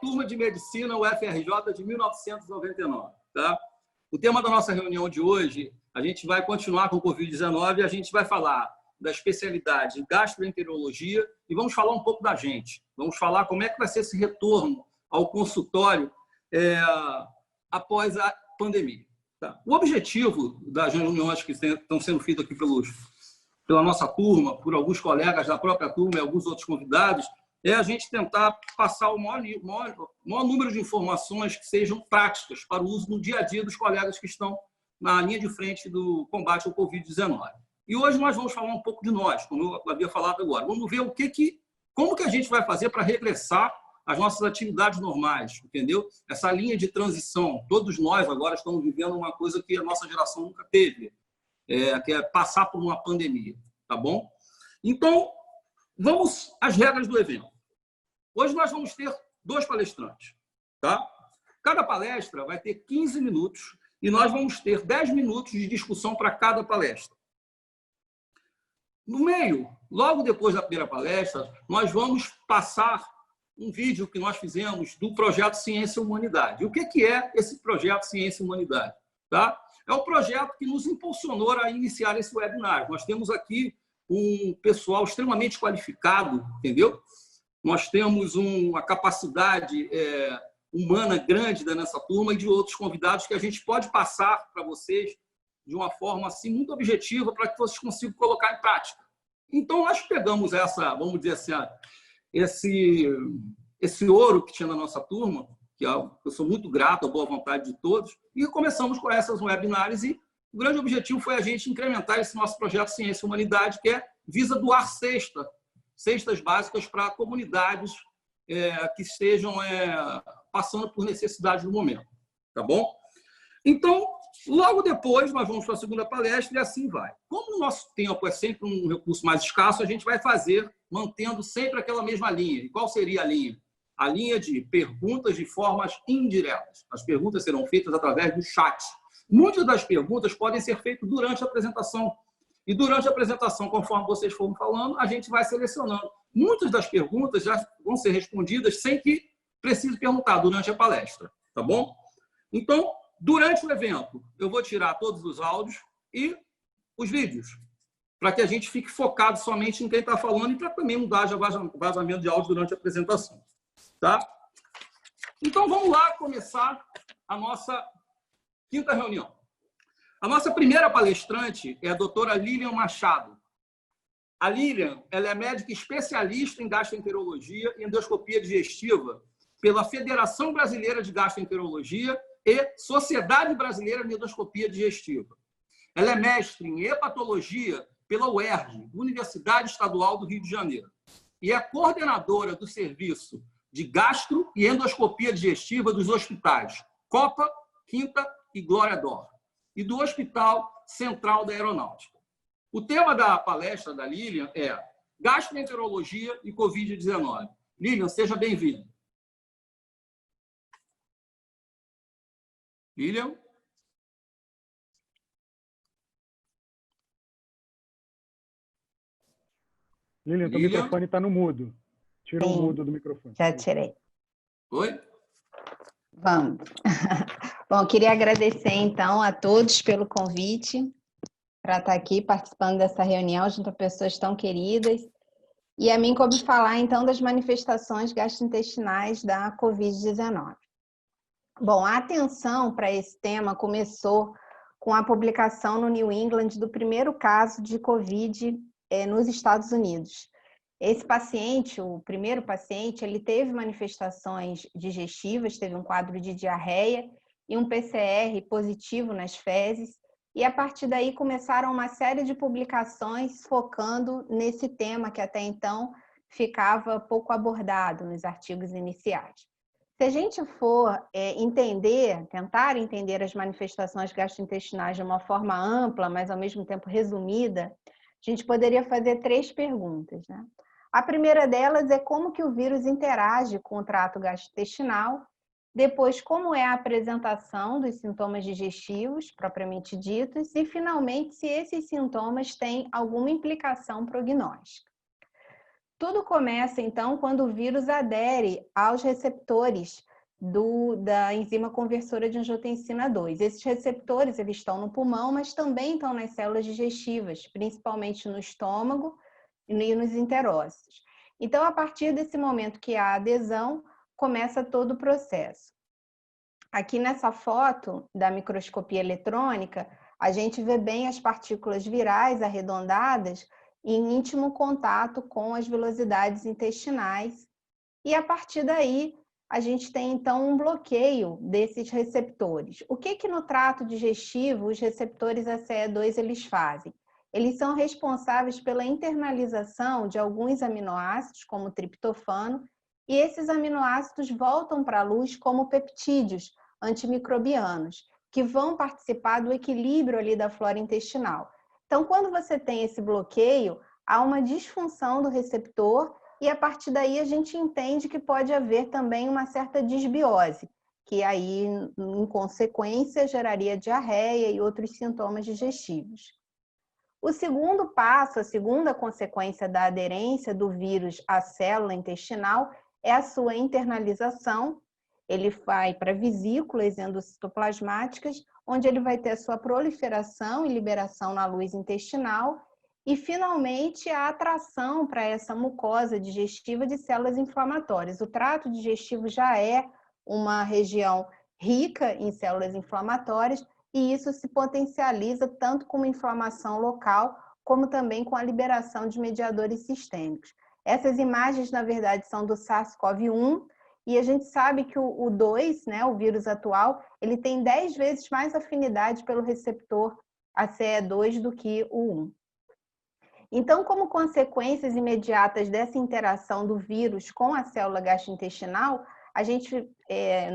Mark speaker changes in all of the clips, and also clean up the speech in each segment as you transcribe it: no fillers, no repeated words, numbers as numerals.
Speaker 1: turma de medicina UFRJ de 1999. Tá? O tema da nossa reunião de hoje, a gente vai continuar com o Covid-19 e a gente vai falar da especialidade gastroenterologia e vamos falar um pouco da gente. Vamos falar como é que vai ser esse retorno ao consultório após a pandemia. Tá? O objetivo das reuniões que estão sendo feitas aqui pela nossa turma, por alguns colegas da própria turma e alguns outros convidados, é a gente tentar passar o maior número de informações que sejam práticas para o uso no dia a dia dos colegas que estão na linha de frente do combate ao Covid-19. E hoje nós vamos falar um pouco de nós, como eu havia falado agora. Vamos ver como que a gente vai fazer para regressar às nossas atividades normais, entendeu? Essa linha de transição. Todos nós agora estamos vivendo uma coisa que a nossa geração nunca teve, que é passar por uma pandemia, tá bom? Então, vamos às regras do evento. Hoje nós vamos ter 2 palestrantes, tá? Cada palestra vai ter 15 minutos e nós vamos ter 10 minutos de discussão para cada palestra. No meio, logo depois da primeira palestra, nós vamos passar um vídeo que nós fizemos do projeto Ciência e Humanidade. O que é esse projeto Ciência e Humanidade? Tá? É o projeto que nos impulsionou a iniciar esse webinar. Nós temos aqui um pessoal extremamente qualificado, entendeu? Nós temos uma capacidade humana grande nessa turma e de outros convidados que a gente pode passar para vocês de uma forma assim, muito objetiva para que vocês consigam colocar em prática. Então, nós pegamos vamos dizer assim, esse ouro que tinha na nossa turma, que eu sou muito grato à boa vontade de todos, e começamos com essas webinars e o grande objetivo foi a gente incrementar esse nosso projeto Ciência e Humanidade, que visa doar cestas básicas para comunidades que estejam passando por necessidade no momento. Tá bom? Então, logo depois, nós vamos para a segunda palestra e assim vai. Como o nosso tempo é sempre um recurso mais escasso, a gente vai fazer mantendo sempre aquela mesma linha. E qual seria a linha? A linha de perguntas de formas indiretas. As perguntas serão feitas através do chat. Muitas das perguntas podem ser feitas durante a apresentação. E durante a apresentação, conforme vocês foram falando, a gente vai selecionando. Muitas das perguntas já vão ser respondidas sem que precise perguntar durante a palestra. Tá bom? Então, durante o evento, eu vou tirar todos os áudios e os vídeos, para que a gente fique focado somente em quem está falando e para também não haja vazamento de áudio durante a apresentação. Tá? Então, vamos lá começar a nossa 5ª reunião. A nossa primeira palestrante é a doutora Lilian Machado. A Lilian ela é médica especialista em gastroenterologia e endoscopia digestiva pela Federação Brasileira de Gastroenterologia e Sociedade Brasileira de Endoscopia Digestiva. Ela é mestre em hepatologia pela UERJ, Universidade Estadual do Rio de Janeiro, e é coordenadora do serviço de gastro e endoscopia digestiva dos hospitais Copa, Quinta e Glória d'Or, e do Hospital Central da Aeronáutica. O tema da palestra da Lilian é Gastroenterologia e Covid-19. Lilian, seja bem-vinda. Lilian?
Speaker 2: Lilian, teu microfone está no mudo. Tira o mudo do microfone.
Speaker 3: Já tirei.
Speaker 1: Oi?
Speaker 3: Vamos. Bom, queria agradecer, então, a todos pelo convite para estar aqui participando dessa reunião junto a pessoas tão queridas. E a mim coube falar, então, das manifestações gastrointestinais da Covid-19. Bom, a atenção para esse tema começou com a publicação no New England do primeiro caso de Covid nos Estados Unidos. Esse paciente, o primeiro paciente, ele teve manifestações digestivas, teve um quadro de diarreia e um PCR positivo nas fezes, e a partir daí começaram uma série de publicações focando nesse tema que até então ficava pouco abordado nos artigos iniciais. Se a gente for tentar entender as manifestações gastrointestinais de uma forma ampla, mas ao mesmo tempo resumida, a gente poderia fazer 3 perguntas, né? A primeira delas é como que o vírus interage com o trato gastrointestinal, depois como é a apresentação dos sintomas digestivos, propriamente ditos, e finalmente se esses sintomas têm alguma implicação prognóstica. Tudo começa, então, quando o vírus adere aos receptores da enzima conversora de angiotensina 2. Esses receptores eles estão no pulmão, mas também estão nas células digestivas, principalmente no estômago e nos enterócitos. Então, a partir desse momento que há adesão, começa todo o processo. Aqui nessa foto da microscopia eletrônica, a gente vê bem as partículas virais arredondadas em íntimo contato com as velocidades intestinais. E a partir daí, a gente tem então um bloqueio desses receptores. O que no trato digestivo os receptores ACE2 eles fazem? Eles são responsáveis pela internalização de alguns aminoácidos, como o triptofano, e esses aminoácidos voltam para a luz como peptídeos antimicrobianos, que vão participar do equilíbrio ali da flora intestinal. Então, quando você tem esse bloqueio, há uma disfunção do receptor e a partir daí a gente entende que pode haver também uma certa disbiose, que aí, em consequência, geraria diarreia e outros sintomas digestivos. O segundo passo, a segunda consequência da aderência do vírus à célula intestinal é a sua internalização. Ele vai para vesículas endocitoplasmáticas, onde ele vai ter a sua proliferação e liberação na luz intestinal e, finalmente, a atração para essa mucosa digestiva de células inflamatórias. O trato digestivo já é uma região rica em células inflamatórias e isso se potencializa tanto com uma inflamação local, como também com a liberação de mediadores sistêmicos. Essas imagens, na verdade, são do SARS-CoV-1, e a gente sabe que o 2, né, o vírus atual, ele tem 10 vezes mais afinidade pelo receptor ACE2 do que o 1. Então, como consequências imediatas dessa interação do vírus com a célula gastrointestinal, a gente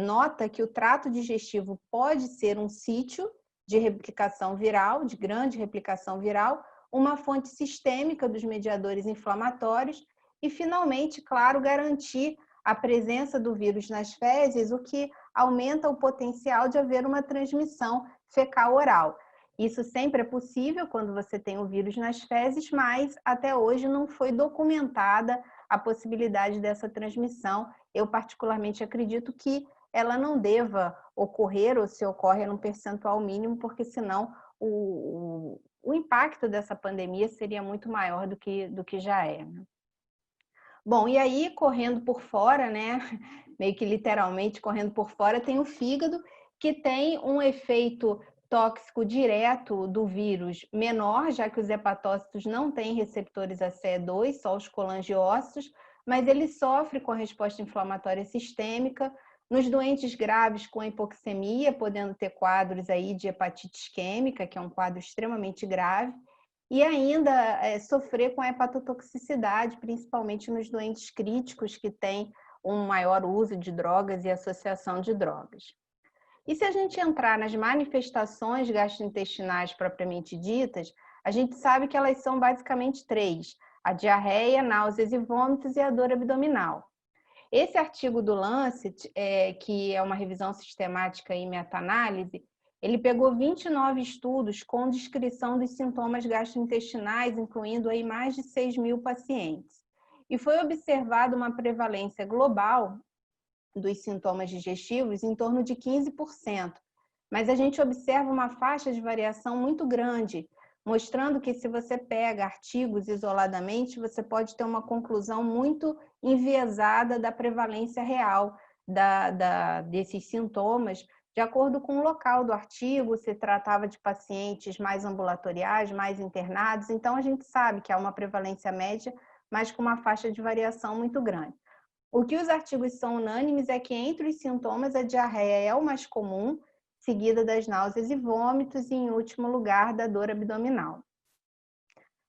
Speaker 3: nota que o trato digestivo pode ser um sítio de replicação viral, de grande replicação viral, uma fonte sistêmica dos mediadores inflamatórios e, finalmente, claro, garantir a presença do vírus nas fezes, o que aumenta o potencial de haver uma transmissão fecal-oral. Isso sempre é possível quando você tem o vírus nas fezes, mas até hoje não foi documentada a possibilidade dessa transmissão. Eu particularmente acredito que ela não deva ocorrer, ou se ocorre num percentual mínimo, porque senão o impacto dessa pandemia seria muito maior do que já é. Bom, e aí, correndo por fora, né, meio que literalmente correndo por fora, tem o fígado, que tem um efeito tóxico direto do vírus menor, já que os hepatócitos não têm receptores ACE2, só os colangiócitos, mas ele sofre com a resposta inflamatória sistêmica, nos doentes graves com hipoxemia, podendo ter quadros aí de hepatite isquêmica, que é um quadro extremamente grave, e ainda sofrer com a hepatotoxicidade, principalmente nos doentes críticos que têm um maior uso de drogas e associação de drogas. E se a gente entrar nas manifestações gastrointestinais propriamente ditas, a gente sabe que elas são basicamente 3: a diarreia, náuseas e vômitos e a dor abdominal. Esse artigo do Lancet, que é uma revisão sistemática e meta-análise, ele pegou 29 estudos com descrição dos sintomas gastrointestinais, incluindo aí mais de 6.000 pacientes. E foi observada uma prevalência global dos sintomas digestivos em torno de 15%. Mas a gente observa uma faixa de variação muito grande, mostrando que se você pega artigos isoladamente, você pode ter uma conclusão muito enviesada da prevalência real desses sintomas, de acordo com o local do artigo, se tratava de pacientes mais ambulatoriais, mais internados, então a gente sabe que há uma prevalência média, mas com uma faixa de variação muito grande. O que os artigos são unânimes é que entre os sintomas a diarreia é o mais comum, seguida das náuseas e vômitos e, em último lugar, da dor abdominal.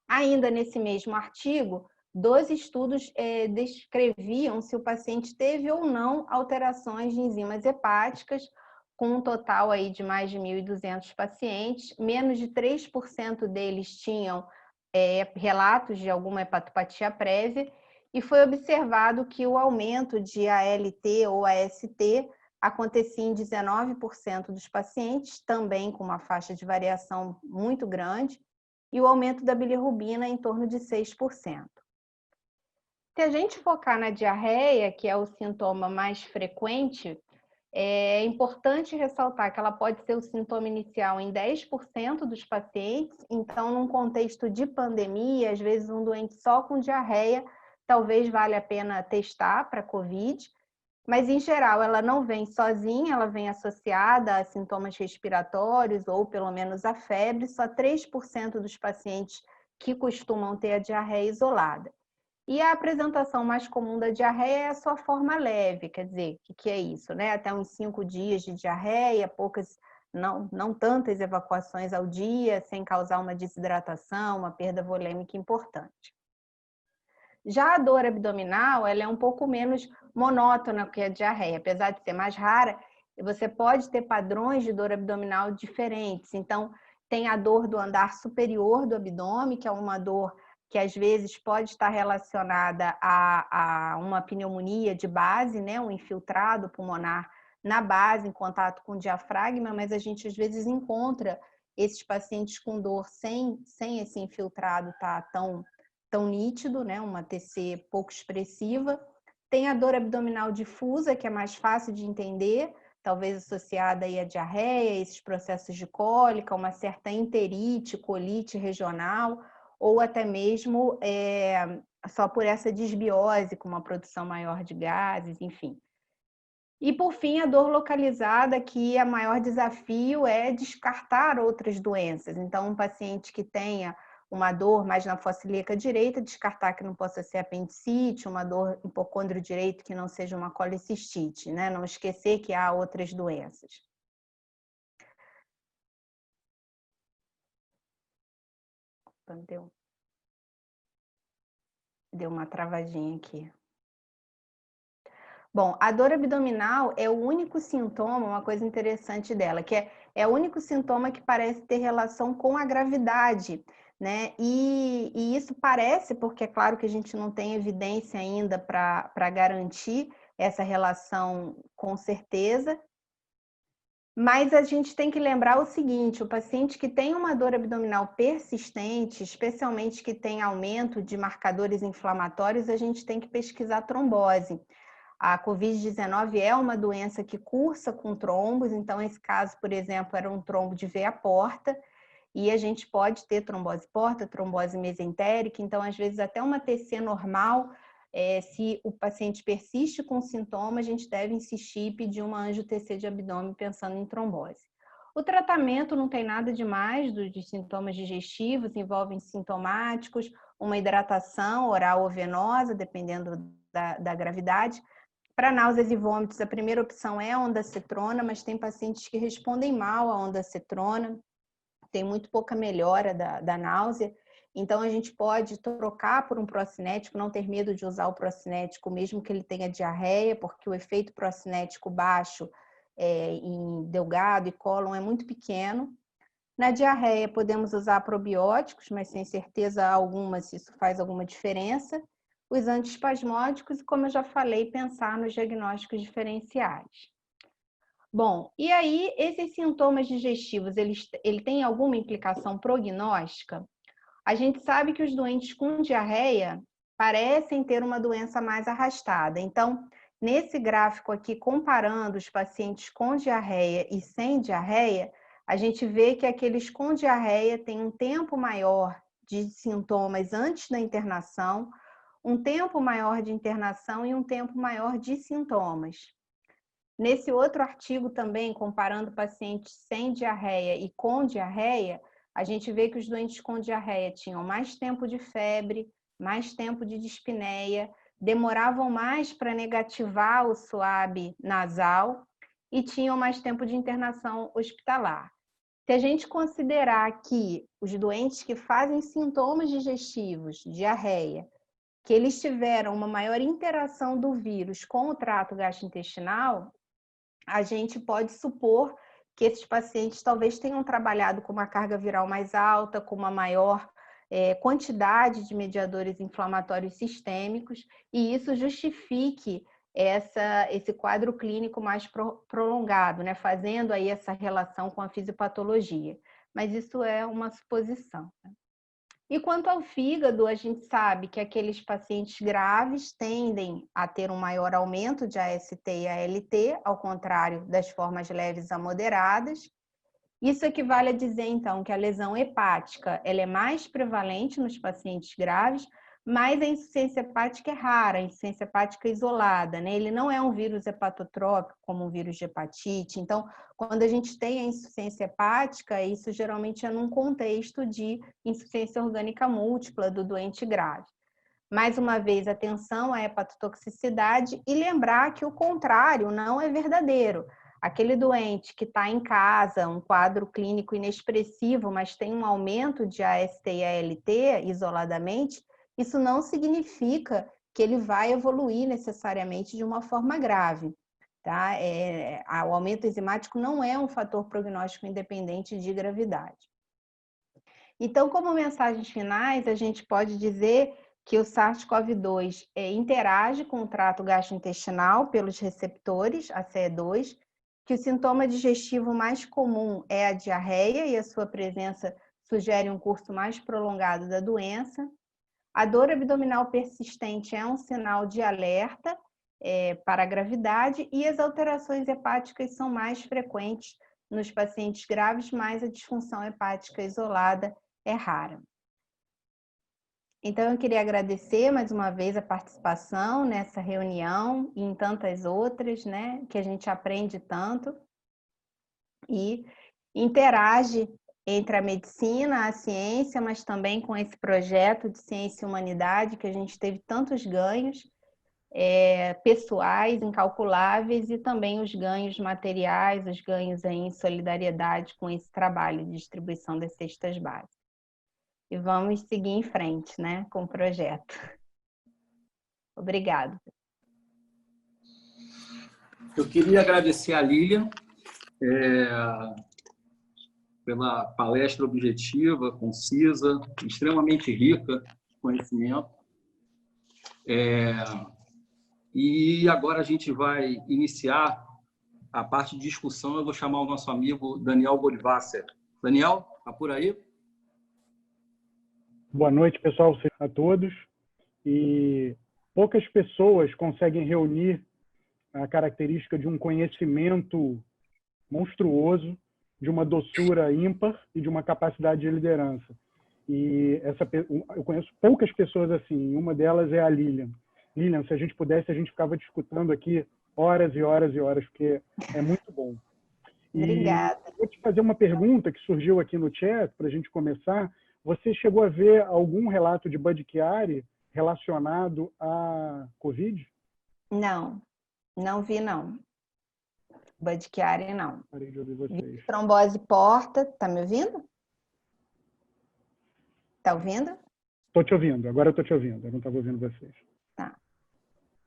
Speaker 3: Ainda nesse mesmo artigo, 12 estudos descreviam se o paciente teve ou não alterações de enzimas hepáticas, com um total aí de mais de 1.200 pacientes. Menos de 3% deles tinham relatos de alguma hepatopatia prévia, e foi observado que o aumento de ALT ou AST acontecia em 19% dos pacientes, também com uma faixa de variação muito grande, e o aumento da bilirrubina em torno de 6%. Se a gente focar na diarreia, que é o sintoma mais frequente, é importante ressaltar que ela pode ser o sintoma inicial em 10% dos pacientes, então, num contexto de pandemia, às vezes um doente só com diarreia, talvez valha a pena testar para COVID, mas, em geral, ela não vem sozinha, ela vem associada a sintomas respiratórios ou, pelo menos, a febre, só 3% dos pacientes que costumam ter a diarreia isolada. E a apresentação mais comum da diarreia é a sua forma leve, quer dizer, o que é isso, né? Até uns 5 dias de diarreia, poucas, não tantas evacuações ao dia, sem causar uma desidratação, uma perda volêmica importante. Já a dor abdominal, ela é um pouco menos monótona que a diarreia, apesar de ser mais rara, você pode ter padrões de dor abdominal diferentes. Então, tem a dor do andar superior do abdômen, que é uma dor que às vezes pode estar relacionada a uma pneumonia de base, né? Um infiltrado pulmonar na base, em contato com o diafragma, mas a gente às vezes encontra esses pacientes com dor sem esse infiltrado estar tão nítido, né? Uma TC pouco expressiva. Tem a dor abdominal difusa, que é mais fácil de entender, talvez associada aí à diarreia, esses processos de cólica, uma certa enterite, colite regional, ou até mesmo só por essa disbiose, com uma produção maior de gases, enfim. E, por fim, a dor localizada, que o maior desafio é descartar outras doenças. Então, um paciente que tenha uma dor mais na fossa ilíaca direita, descartar que não possa ser apendicite, uma dor hipocôndrio direito que não seja uma colicistite, né? Não esquecer que há outras doenças. Deu uma travadinha aqui. Bom, a dor abdominal é o único sintoma, uma coisa interessante dela, que é o único sintoma que parece ter relação com a gravidade, né? E isso parece, porque é claro que a gente não tem evidência ainda para garantir essa relação com certeza, mas a gente tem que lembrar o seguinte, o paciente que tem uma dor abdominal persistente, especialmente que tem aumento de marcadores inflamatórios, a gente tem que pesquisar trombose. A Covid-19 é uma doença que cursa com trombos, então esse caso, por exemplo, era um trombo de veia porta, e a gente pode ter trombose porta, trombose mesentérica, então às vezes até uma TC normal, se o paciente persiste com sintomas, a gente deve insistir e pedir uma angio-TC de abdômen pensando em trombose. O tratamento não tem nada demais dos sintomas digestivos, envolvem sintomáticos, uma hidratação oral ou venosa, dependendo da gravidade. Para náuseas e vômitos, a primeira opção é a ondansetrona, mas tem pacientes que respondem mal à ondansetrona, tem muito pouca melhora da náusea, então a gente pode trocar por um procinético, não ter medo de usar o procinético, mesmo que ele tenha diarreia, porque o efeito procinético baixo em delgado e cólon é muito pequeno. Na diarreia, podemos usar probióticos, mas sem certeza alguma se isso faz alguma diferença. Os antiespasmódicos e, como eu já falei, pensar nos diagnósticos diferenciais. Bom, e aí esses sintomas digestivos, ele tem alguma implicação prognóstica? A gente sabe que os doentes com diarreia parecem ter uma doença mais arrastada. Então, nesse gráfico aqui, comparando os pacientes com diarreia e sem diarreia, a gente vê que aqueles com diarreia têm um tempo maior de sintomas antes da internação, um tempo maior de internação e um tempo maior de sintomas. Nesse outro artigo também, comparando pacientes sem diarreia e com diarreia, a gente vê que os doentes com diarreia tinham mais tempo de febre, mais tempo de dispneia, demoravam mais para negativar o SWAB nasal e tinham mais tempo de internação hospitalar. Se a gente considerar que os doentes que fazem sintomas digestivos, diarreia, que eles tiveram uma maior interação do vírus com o trato gastrointestinal, a gente pode supor que esses pacientes talvez tenham trabalhado com uma carga viral mais alta, com uma maior quantidade de mediadores inflamatórios sistêmicos, e isso justifique esse quadro clínico mais prolongado, né? Fazendo aí essa relação com a fisiopatologia. Mas isso é uma suposição, né? E quanto ao fígado, a gente sabe que aqueles pacientes graves tendem a ter um maior aumento de AST e ALT, ao contrário das formas leves a moderadas. Isso equivale a dizer, então, que a lesão hepática ela é mais prevalente nos pacientes graves, mas a insuficiência hepática é rara, a insuficiência hepática isolada, né? Ele não é um vírus hepatotrópico, como um vírus de hepatite. Então, quando a gente tem a insuficiência hepática, isso geralmente é num contexto de insuficiência orgânica múltipla do doente grave. Mais uma vez, atenção à hepatotoxicidade e lembrar que o contrário não é verdadeiro. Aquele doente que está em casa, um quadro clínico inexpressivo, mas tem um aumento de AST e ALT isoladamente, isso não significa que ele vai evoluir necessariamente de uma forma grave. Tá? O aumento enzimático não é um fator prognóstico independente de gravidade. Então, como mensagens finais, a gente pode dizer que o SARS-CoV-2 interage com o trato gastrointestinal pelos receptores ACE2, que o sintoma digestivo mais comum é a diarreia e a sua presença sugere um curso mais prolongado da doença. A dor abdominal persistente é um sinal de alerta para a gravidade e as alterações hepáticas são mais frequentes nos pacientes graves, mas a disfunção hepática isolada é rara. Então, eu queria agradecer mais uma vez a participação nessa reunião e em tantas outras, né, que a gente aprende tanto e interage entre a medicina, a ciência, mas também com esse projeto de ciência e humanidade, que a gente teve tantos ganhos pessoais, incalculáveis, e também os ganhos materiais, os ganhos aí em solidariedade com esse trabalho de distribuição das cestas básicas. E vamos seguir em frente, né, com o projeto. Obrigada.
Speaker 1: Eu queria agradecer a Lilian pela palestra objetiva, concisa, extremamente rica de conhecimento. E agora a gente vai iniciar a parte de discussão. Eu vou chamar o nosso amigo Daniel Bolivasser. Daniel, está por aí?
Speaker 2: Boa noite, pessoal, a todos. E poucas pessoas conseguem reunir a característica de um conhecimento monstruoso, de uma doçura ímpar e de uma capacidade de liderança. E eu conheço poucas pessoas assim, uma delas é a Lilian. Lilian, se a gente pudesse, a gente ficava discutindo aqui horas e horas e horas, porque é muito bom.
Speaker 3: Obrigada.
Speaker 2: E vou te fazer uma pergunta que surgiu aqui no chat, para a gente começar. Você chegou a ver algum relato de Bud Chiari relacionado à Covid?
Speaker 3: Não, não vi, não. Bud Chiari, não.
Speaker 2: Parei de ouvir vocês.
Speaker 3: Trombose porta, tá me ouvindo? Tá ouvindo?
Speaker 2: Estou te ouvindo, agora eu estou te ouvindo, eu não estava ouvindo vocês.
Speaker 3: Tá.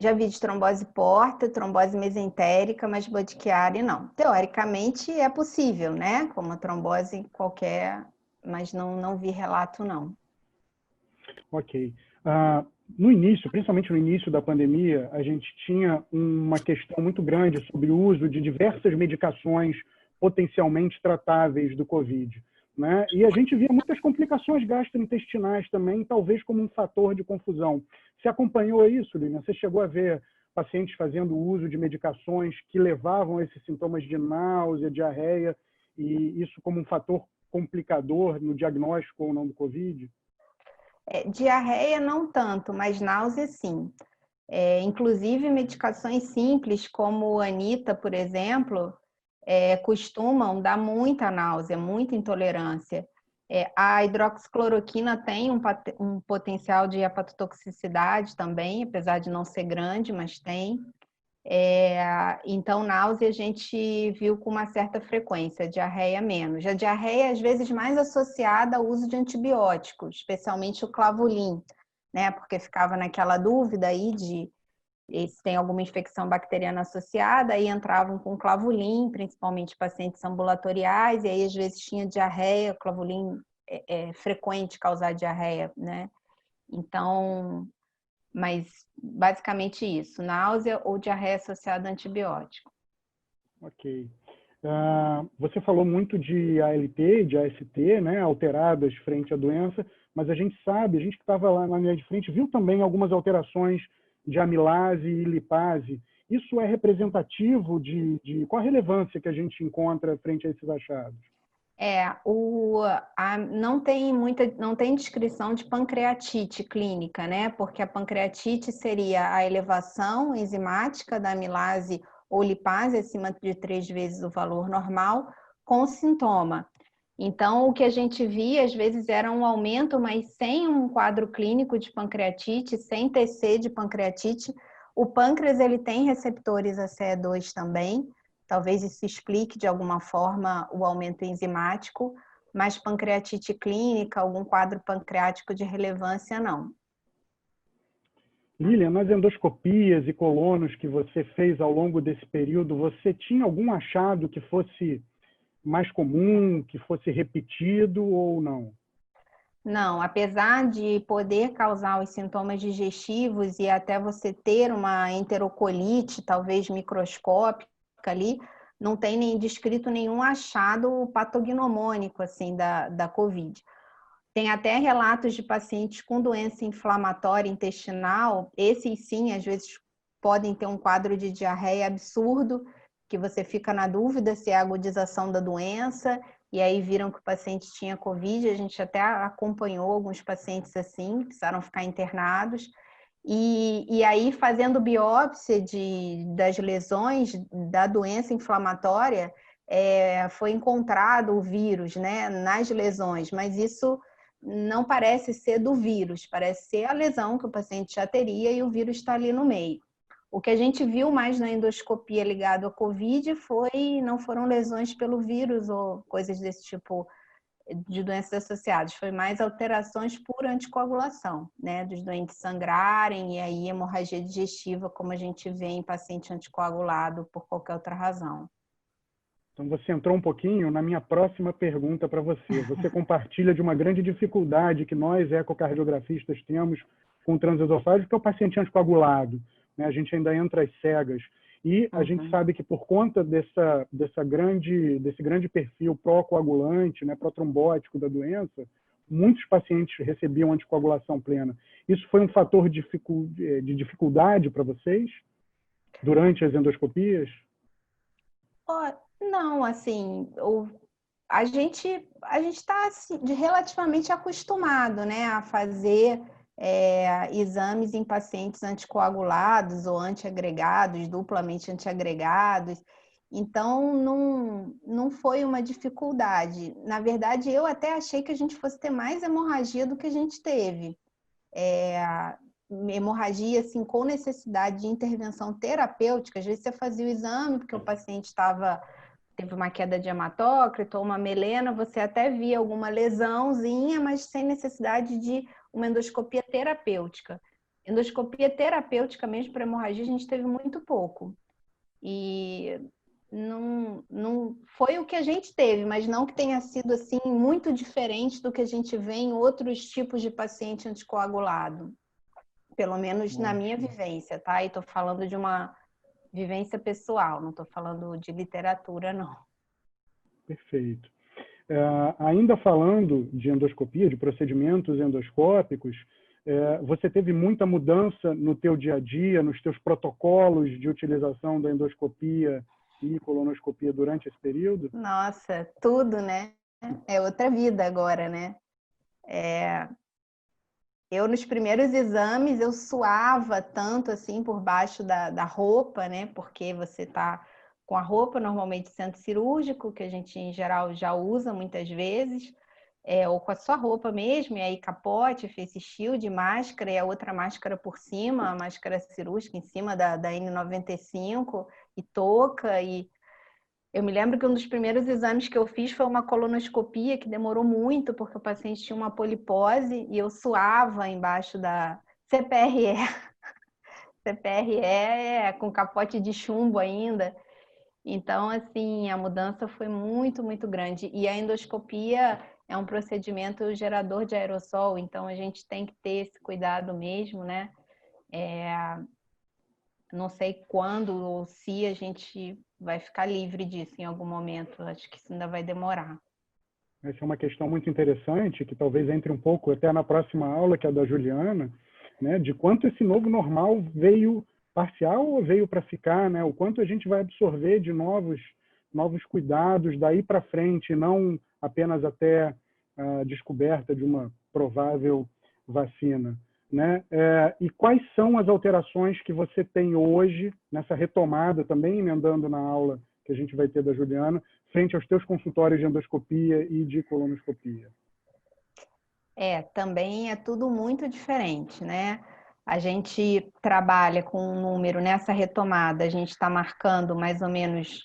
Speaker 3: Já vi de trombose porta, trombose mesentérica, mas Bud Chiari não. Teoricamente é possível, né? Como uma trombose qualquer, mas não vi relato, não.
Speaker 2: Ok. No início, principalmente no início da pandemia, a gente tinha uma questão muito grande sobre o uso de diversas medicações potencialmente tratáveis do Covid, né? E a gente via muitas complicações gastrointestinais também, talvez como um fator de confusão. Você acompanhou isso, Lilian? Você chegou a ver pacientes fazendo uso de medicações que levavam a esses sintomas de náusea, diarreia, e isso como um fator complicador no diagnóstico ou não do Covid?
Speaker 3: Diarreia não tanto, mas náusea sim. Inclusive medicações simples como Anita, por exemplo, costumam dar muita náusea, muita intolerância. A hidroxicloroquina tem um potencial de hepatotoxicidade também, apesar de não ser grande, mas tem. Então, náusea a gente viu com uma certa frequência, diarreia menos. A diarreia, às vezes, mais associada ao uso de antibióticos, especialmente o Clavulin, né? Porque ficava naquela dúvida aí de se tem alguma infecção bacteriana associada, aí entravam com Clavulin, principalmente pacientes ambulatoriais, e aí às vezes tinha diarreia, Clavulin é frequente causar diarreia, né? Então, mas basicamente isso, náusea ou diarreia associada a antibiótico.
Speaker 2: Ok. Você falou muito de ALT, de AST, né, alteradas frente à doença, mas a gente sabe, a gente que estava lá na linha de frente, viu também algumas alterações de amilase e lipase. Isso é representativo de qual a relevância que a gente encontra frente a esses achados?
Speaker 3: Não tem descrição de pancreatite clínica, né? Porque a pancreatite seria a elevação enzimática da amilase ou lipase acima de 3 vezes o valor normal, com sintoma. Então, o que a gente via, às vezes, era um aumento, mas sem um quadro clínico de pancreatite, sem TC de pancreatite. O pâncreas, ele tem receptores ACE2 também, talvez isso explique de alguma forma o aumento enzimático, mas pancreatite clínica, algum quadro pancreático de relevância, não.
Speaker 2: Lilian, nas endoscopias e colonos que você fez ao longo desse período, você tinha algum achado que fosse mais comum, que fosse repetido ou não?
Speaker 3: Não, apesar de poder causar os sintomas digestivos e até você ter uma enterocolite, talvez microscópica ali, não tem nem descrito nenhum achado patognomônico assim da COVID. Tem até relatos de pacientes com doença inflamatória intestinal, esses sim, às vezes podem ter um quadro de diarreia absurdo, que você fica na dúvida se é a agudização da doença, e aí viram que o paciente tinha Covid, a gente até acompanhou alguns pacientes assim, precisaram ficar internados, e aí fazendo biópsia das lesões da doença inflamatória, foi encontrado o vírus, né, nas lesões, mas isso não parece ser do vírus, parece ser a lesão que o paciente já teria e o vírus está ali no meio. O que a gente viu mais na endoscopia ligado à COVID não foram lesões pelo vírus ou coisas desse tipo de doenças associadas, foi mais alterações por anticoagulação, né, dos doentes sangrarem e aí hemorragia digestiva, como a gente vê em paciente anticoagulado por qualquer outra razão.
Speaker 2: Então, você entrou um pouquinho na minha próxima pergunta para você. Você compartilha de uma grande dificuldade que nós, ecocardiografistas, temos com o transesofágico, que é o paciente anticoagulado. Né? A gente ainda entra às cegas. E a gente sabe que, por conta desse grande perfil pró-coagulante, né, pró-trombótico da doença, muitos pacientes recebiam anticoagulação plena. Isso foi um fator de dificuldade para vocês durante as endoscopias?
Speaker 3: Não, assim, a gente está relativamente acostumado, né, a fazer exames em pacientes anticoagulados ou antiagregados, duplamente antiagregados. Então, não foi uma dificuldade. Na verdade, eu até achei que a gente fosse ter mais hemorragia do que a gente teve. Hemorragia, assim, com necessidade de intervenção terapêutica. Às vezes você fazia o exame porque o paciente teve uma queda de hematócrito ou uma melena, você até via alguma lesãozinha, mas sem necessidade de uma endoscopia terapêutica. Endoscopia terapêutica mesmo para hemorragia a gente teve muito pouco. E não foi o que a gente teve, mas não que tenha sido assim muito diferente do que a gente vê em outros tipos de paciente anticoagulado. Pelo menos na minha vivência, tá? E estou falando de uma vivência pessoal, não estou falando de literatura, não.
Speaker 2: Perfeito. Ainda falando de endoscopia, de procedimentos endoscópicos, você teve muita mudança no teu dia a dia, nos teus protocolos de utilização da endoscopia e colonoscopia durante esse período?
Speaker 3: Nossa, tudo, né? É outra vida agora, né? Eu, nos primeiros exames, eu suava tanto assim por baixo da roupa, né? Porque você tá com a roupa, normalmente centro cirúrgico, que a gente em geral já usa muitas vezes, ou com a sua roupa mesmo, e aí capote, face shield, máscara e a outra máscara por cima, a máscara cirúrgica em cima da N95 e touca. E eu me lembro que um dos primeiros exames que eu fiz foi uma colonoscopia que demorou muito, porque o paciente tinha uma polipose e eu suava embaixo da CPRE. CPRE com capote de chumbo ainda. Então, assim, a mudança foi muito, muito grande. E a endoscopia é um procedimento gerador de aerossol, então a gente tem que ter esse cuidado mesmo, né? Não sei quando ou se a gente vai ficar livre disso em algum momento. Acho que isso ainda vai demorar.
Speaker 2: Essa é uma questão muito interessante, que talvez entre um pouco até na próxima aula, que é a da Juliana, né, de quanto esse novo normal veio parcial ou veio para ficar, né? O quanto a gente vai absorver de novos cuidados daí para frente, não apenas até a descoberta de uma provável vacina, né? E quais são as alterações que você tem hoje nessa retomada, também emendando na aula que a gente vai ter da Juliana, frente aos teus consultórios de endoscopia e de colonoscopia?
Speaker 3: Também é tudo muito diferente, né? A gente trabalha com um número nessa retomada, a gente está marcando mais ou menos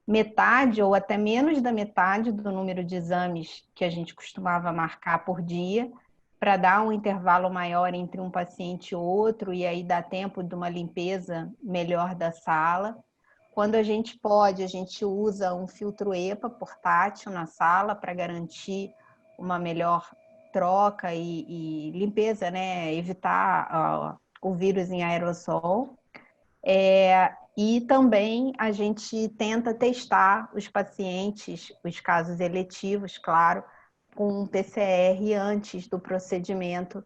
Speaker 3: metade ou até menos da metade do número de exames que a gente costumava marcar por dia, para dar um intervalo maior entre um paciente e outro, e aí dá tempo de uma limpeza melhor da sala. Quando a gente pode, a gente usa um filtro EPA portátil na sala para garantir uma melhor troca e limpeza, né? Evitar o vírus em aerossol. E também a gente tenta testar os pacientes, os casos eletivos, claro, com PCR antes do procedimento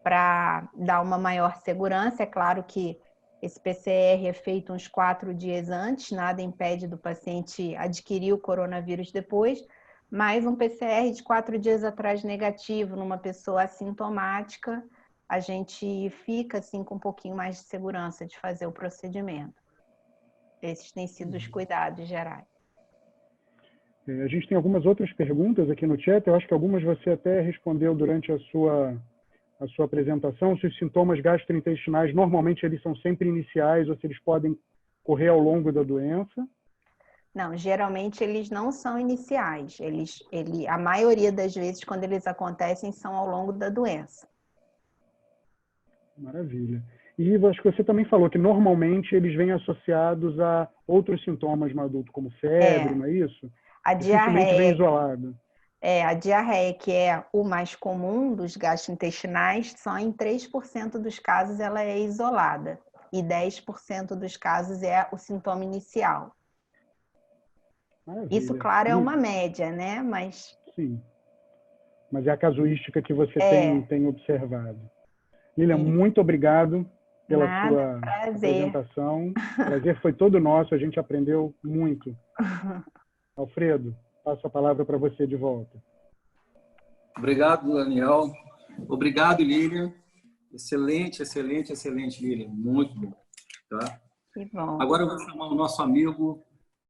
Speaker 3: para dar uma maior segurança. É claro que esse PCR é feito uns 4 dias antes, nada impede do paciente adquirir o coronavírus depois, mas um PCR de 4 dias atrás negativo numa pessoa assintomática, a gente fica assim com um pouquinho mais de segurança de fazer o procedimento. Esses têm sido os cuidados gerais.
Speaker 2: A gente tem algumas outras perguntas aqui no chat, eu acho que algumas você até respondeu durante a sua apresentação, se os sintomas gastrointestinais normalmente eles são sempre iniciais ou se eles podem correr ao longo da doença.
Speaker 3: Não, geralmente eles não são iniciais. A maioria das vezes, quando eles acontecem, são ao longo da doença.
Speaker 2: Maravilha. E acho que você também falou que normalmente eles vêm associados a outros sintomas no adulto, como febre, não é isso?
Speaker 3: A
Speaker 2: Dificilmente vem
Speaker 3: diarreia,
Speaker 2: isolado.
Speaker 3: a diarreia, que é o mais comum dos gastrointestinais, só em 3% dos casos ela é isolada. E 10% dos casos é o sintoma inicial.
Speaker 2: Maravilha.
Speaker 3: Isso, claro, é uma média, né?
Speaker 2: Sim. Mas é a casuística que você tem observado. Lília, muito obrigado pela sua apresentação. O prazer foi todo nosso, a gente aprendeu muito. Alfredo, passo a palavra para você de volta.
Speaker 1: Obrigado, Daniel. Obrigado, Lília. Excelente, Lília. Muito bom. Tá?
Speaker 3: Que bom.
Speaker 1: Agora eu vou chamar o nosso amigo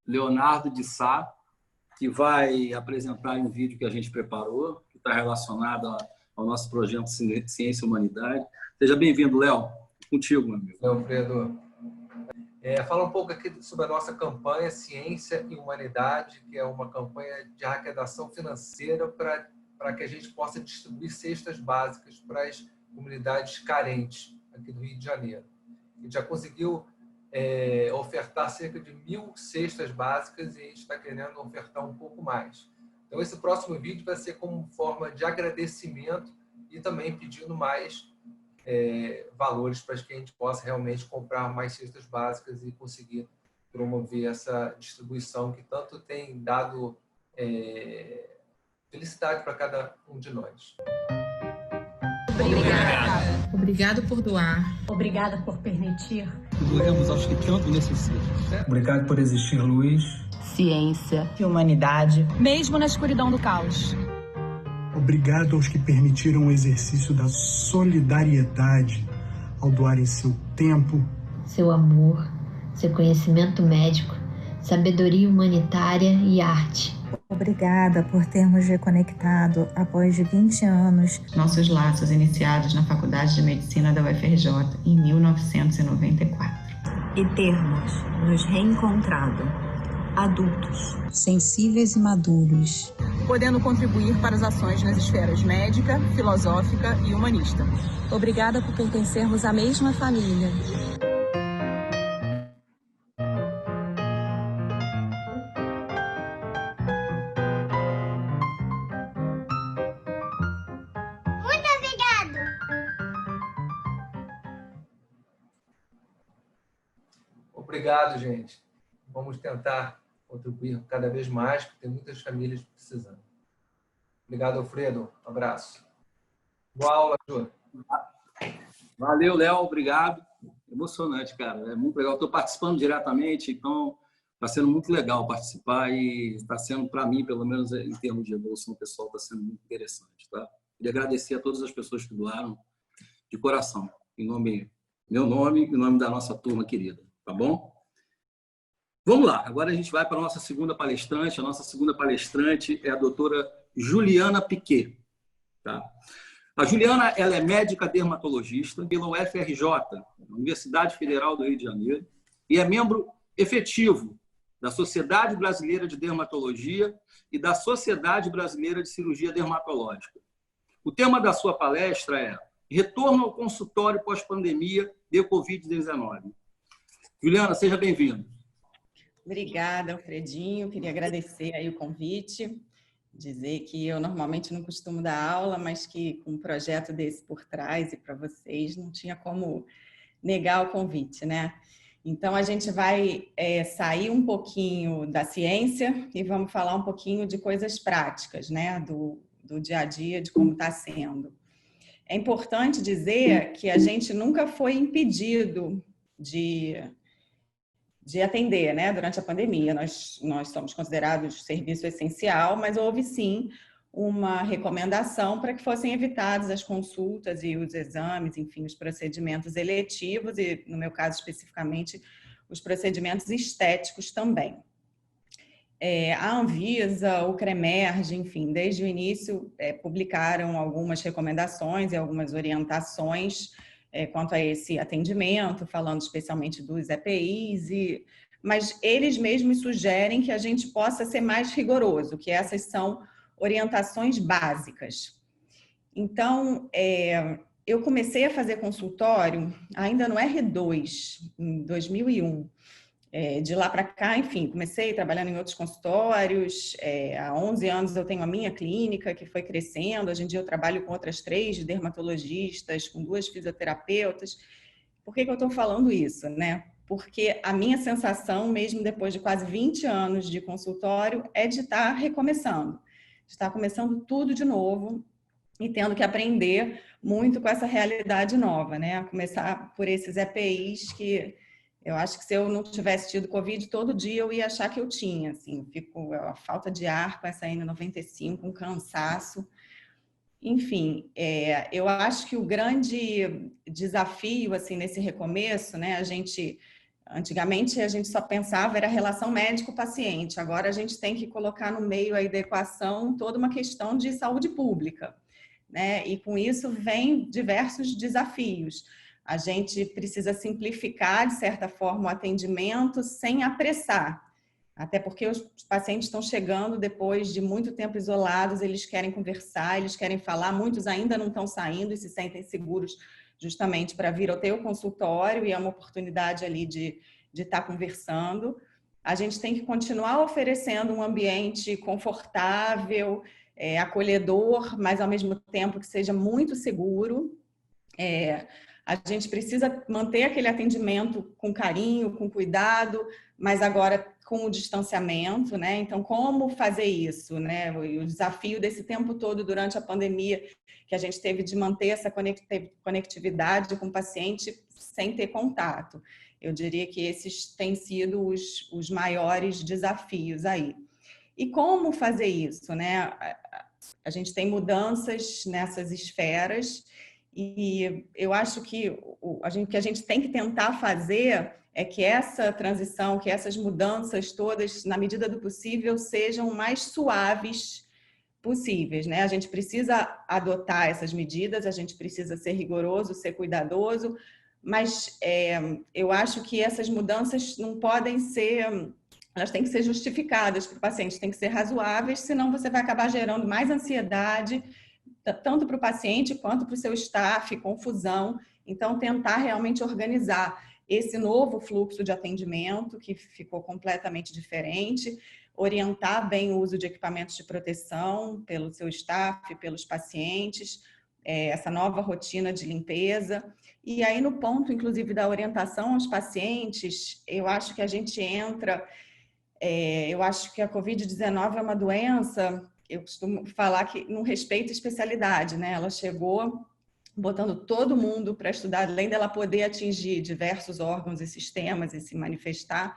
Speaker 1: Leonardo de Sá, que vai apresentar um vídeo que a gente preparou, que está relacionado ao nosso projeto Ciência e Humanidade. Seja bem-vindo, Léo. Contigo, meu amigo.
Speaker 4: Alfredo. Fala um pouco aqui sobre a nossa campanha Ciência e Humanidade, que é uma campanha de arrecadação financeira para que a gente possa distribuir cestas básicas para as comunidades carentes aqui do Rio de Janeiro. A gente já conseguiu ofertar cerca de 1.000 cestas básicas e a gente está querendo ofertar um pouco mais. Então, esse próximo vídeo vai ser como forma de agradecimento e também pedindo mais valores para que a gente possa realmente comprar mais cestas básicas e conseguir promover essa distribuição que tanto tem dado felicidade para cada um de nós.
Speaker 5: Obrigada. Obrigado por doar.
Speaker 6: Obrigada por permitir.
Speaker 1: Doemos aos que tanto necessitam.
Speaker 7: Obrigado por existir, luz,
Speaker 5: Ciência
Speaker 6: E humanidade.
Speaker 5: mesmo na escuridão do caos.
Speaker 8: Obrigado aos que permitiram o exercício da solidariedade ao doarem seu tempo,
Speaker 9: seu amor, seu conhecimento médico, sabedoria humanitária e arte.
Speaker 10: Obrigada por termos reconectado, após 20 anos,
Speaker 5: Nossos laços iniciados na Faculdade de Medicina da UFRJ em 1994.
Speaker 6: E termos nos reencontrado, adultos,
Speaker 10: sensíveis e maduros.
Speaker 5: Podendo contribuir para as ações nas esferas médica, filosófica e humanista.
Speaker 6: Obrigada por pertencermos à mesma família.
Speaker 4: Obrigado, gente. Vamos tentar contribuir cada vez mais, porque tem muitas famílias precisando. Obrigado, Alfredo. Um abraço. Boa aula, Júlio.
Speaker 1: Valeu, Léo. Obrigado. Emocionante, cara. É muito legal. Estou participando diretamente, então está sendo muito legal participar e está sendo, para mim, pelo menos em termos de evolução pessoal, está sendo muito interessante. Tá? Queria agradecer a todas as pessoas que doaram de coração, em meu nome e em nome da nossa turma querida. Tá bom? Vamos lá. Agora a gente vai para a nossa segunda palestrante. A nossa segunda palestrante é a doutora Juliana Piquet. Tá? A Juliana, ela é médica dermatologista pela UFRJ, Universidade Federal do Rio de Janeiro, e é membro efetivo da Sociedade Brasileira de Dermatologia e da Sociedade Brasileira de Cirurgia Dermatológica. O tema da sua palestra é Retorno ao consultório pós-pandemia de Covid-19. Juliana, seja bem-vinda.
Speaker 11: Obrigada, Alfredinho. Queria agradecer aí o convite. Dizer que eu normalmente não costumo dar aula, mas que com um projeto desse por trás e para vocês, não tinha como negar o convite, né? Então, a gente vai sair um pouquinho da ciência e vamos falar um pouquinho de coisas práticas, né? Do dia a dia, de como está sendo. É importante dizer que a gente nunca foi impedido de atender, né, durante a pandemia. Nós somos considerados serviço essencial, mas houve sim uma recomendação para que fossem evitadas as consultas e os exames, enfim, os procedimentos eletivos e, no meu caso especificamente, os procedimentos estéticos também. A Anvisa, o CREMERGE, enfim, desde o início publicaram algumas recomendações e algumas orientações quanto a esse atendimento, falando especialmente dos EPIs, mas eles mesmos sugerem que a gente possa ser mais rigoroso, que essas são orientações básicas. Então, eu comecei a fazer consultório ainda no R2, em 2001. De lá para cá, enfim, comecei trabalhando em outros consultórios. Há 11 anos eu tenho a minha clínica, que foi crescendo. Hoje em dia eu trabalho com outras 3 dermatologistas, com 2 fisioterapeutas. Por que eu estou falando isso, né? Porque a minha sensação, mesmo depois de quase 20 anos de consultório, é de estar recomeçando. De estar começando tudo de novo e tendo que aprender muito com essa realidade nova, né? A começar por esses EPIs que... eu acho que se eu não tivesse tido Covid, todo dia eu ia achar que eu tinha, assim, fico a falta de ar com essa N95, um cansaço. Enfim, eu acho que o grande desafio, assim, nesse recomeço, né, antigamente a gente só pensava era a relação médico-paciente, agora a gente tem que colocar no meio aí da equação toda uma questão de saúde pública, né, e com isso vem diversos desafios. A gente precisa simplificar, de certa forma, o atendimento sem apressar. Até porque os pacientes estão chegando depois de muito tempo isolados, eles querem conversar, eles querem falar, muitos ainda não estão saindo e se sentem seguros justamente para vir ao teu consultório e é uma oportunidade ali de estar conversando. A gente tem que continuar oferecendo um ambiente confortável, acolhedor, mas ao mesmo tempo que seja muito seguro. A gente precisa manter aquele atendimento com carinho, com cuidado, mas agora com o distanciamento, né? Então, como fazer isso, né? O desafio desse tempo todo durante a pandemia, que a gente teve de manter essa conectividade com o paciente sem ter contato. Eu diria que esses têm sido os maiores desafios aí. E como fazer isso, né? A gente tem mudanças nessas esferas. E eu acho que a gente tem que tentar fazer é que essa transição, que essas mudanças todas, na medida do possível, sejam mais suaves possíveis, né? A gente precisa adotar essas medidas, a gente precisa ser rigoroso, ser cuidadoso, mas eu acho que essas mudanças não podem ser... elas têm que ser justificadas para o paciente, têm que ser razoáveis, senão você vai acabar gerando mais ansiedade, tanto para o paciente quanto para o seu staff, confusão. Então, tentar realmente organizar esse novo fluxo de atendimento, que ficou completamente diferente, orientar bem o uso de equipamentos de proteção pelo seu staff, pelos pacientes, essa nova rotina de limpeza. E aí, no ponto, inclusive, da orientação aos pacientes, eu acho que a gente entra... eu acho que a Covid-19 é uma doença, eu costumo falar que não respeita especialidade, né? Ela chegou botando todo mundo para estudar, além dela poder atingir diversos órgãos e sistemas e se manifestar,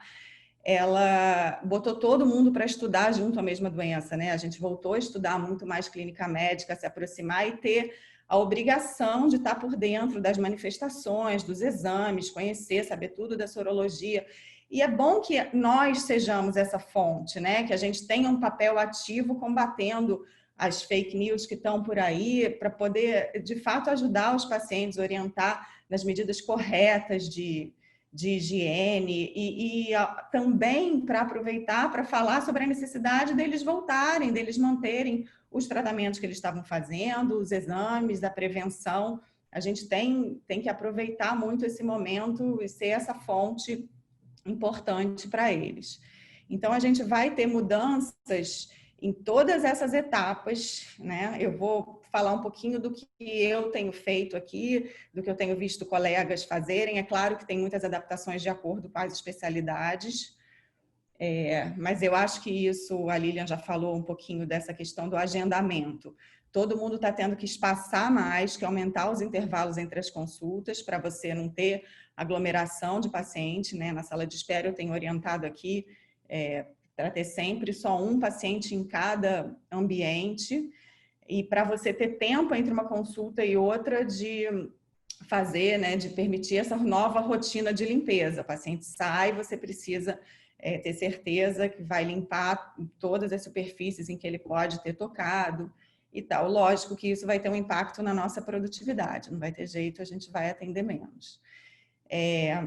Speaker 11: ela botou todo mundo para estudar junto à mesma doença, né? A gente voltou a estudar muito mais clínica médica, se aproximar e ter a obrigação de estar por dentro das manifestações, dos exames, conhecer, saber tudo da sorologia. E é bom que nós sejamos essa fonte, né? Que a gente tenha um papel ativo combatendo as fake news que estão por aí, para poder, de fato, ajudar os pacientes, orientar nas medidas corretas de higiene e também para aproveitar para falar sobre a necessidade deles voltarem, deles manterem os tratamentos que eles estavam fazendo, os exames, a prevenção. A gente tem que aproveitar muito esse momento e ser essa fonte importante para eles. Então, a gente vai ter mudanças em todas essas etapas, né? Eu vou falar um pouquinho do que eu tenho feito aqui, do que eu tenho visto colegas fazerem. É claro que tem muitas adaptações de acordo com as especialidades, mas eu acho que isso, a Lilian já falou um pouquinho dessa questão do agendamento. Todo mundo está tendo que espaçar mais, que aumentar os intervalos entre as consultas, para você não ter aglomeração de paciente, né? Na sala de espera eu tenho orientado aqui para ter sempre só um paciente em cada ambiente, e para você ter tempo entre uma consulta e outra de fazer, né, de permitir essa nova rotina de limpeza. O paciente sai, você precisa ter certeza que vai limpar todas as superfícies em que ele pode ter tocado e tal. Lógico que isso vai ter um impacto na nossa produtividade, não vai ter jeito, a gente vai atender menos.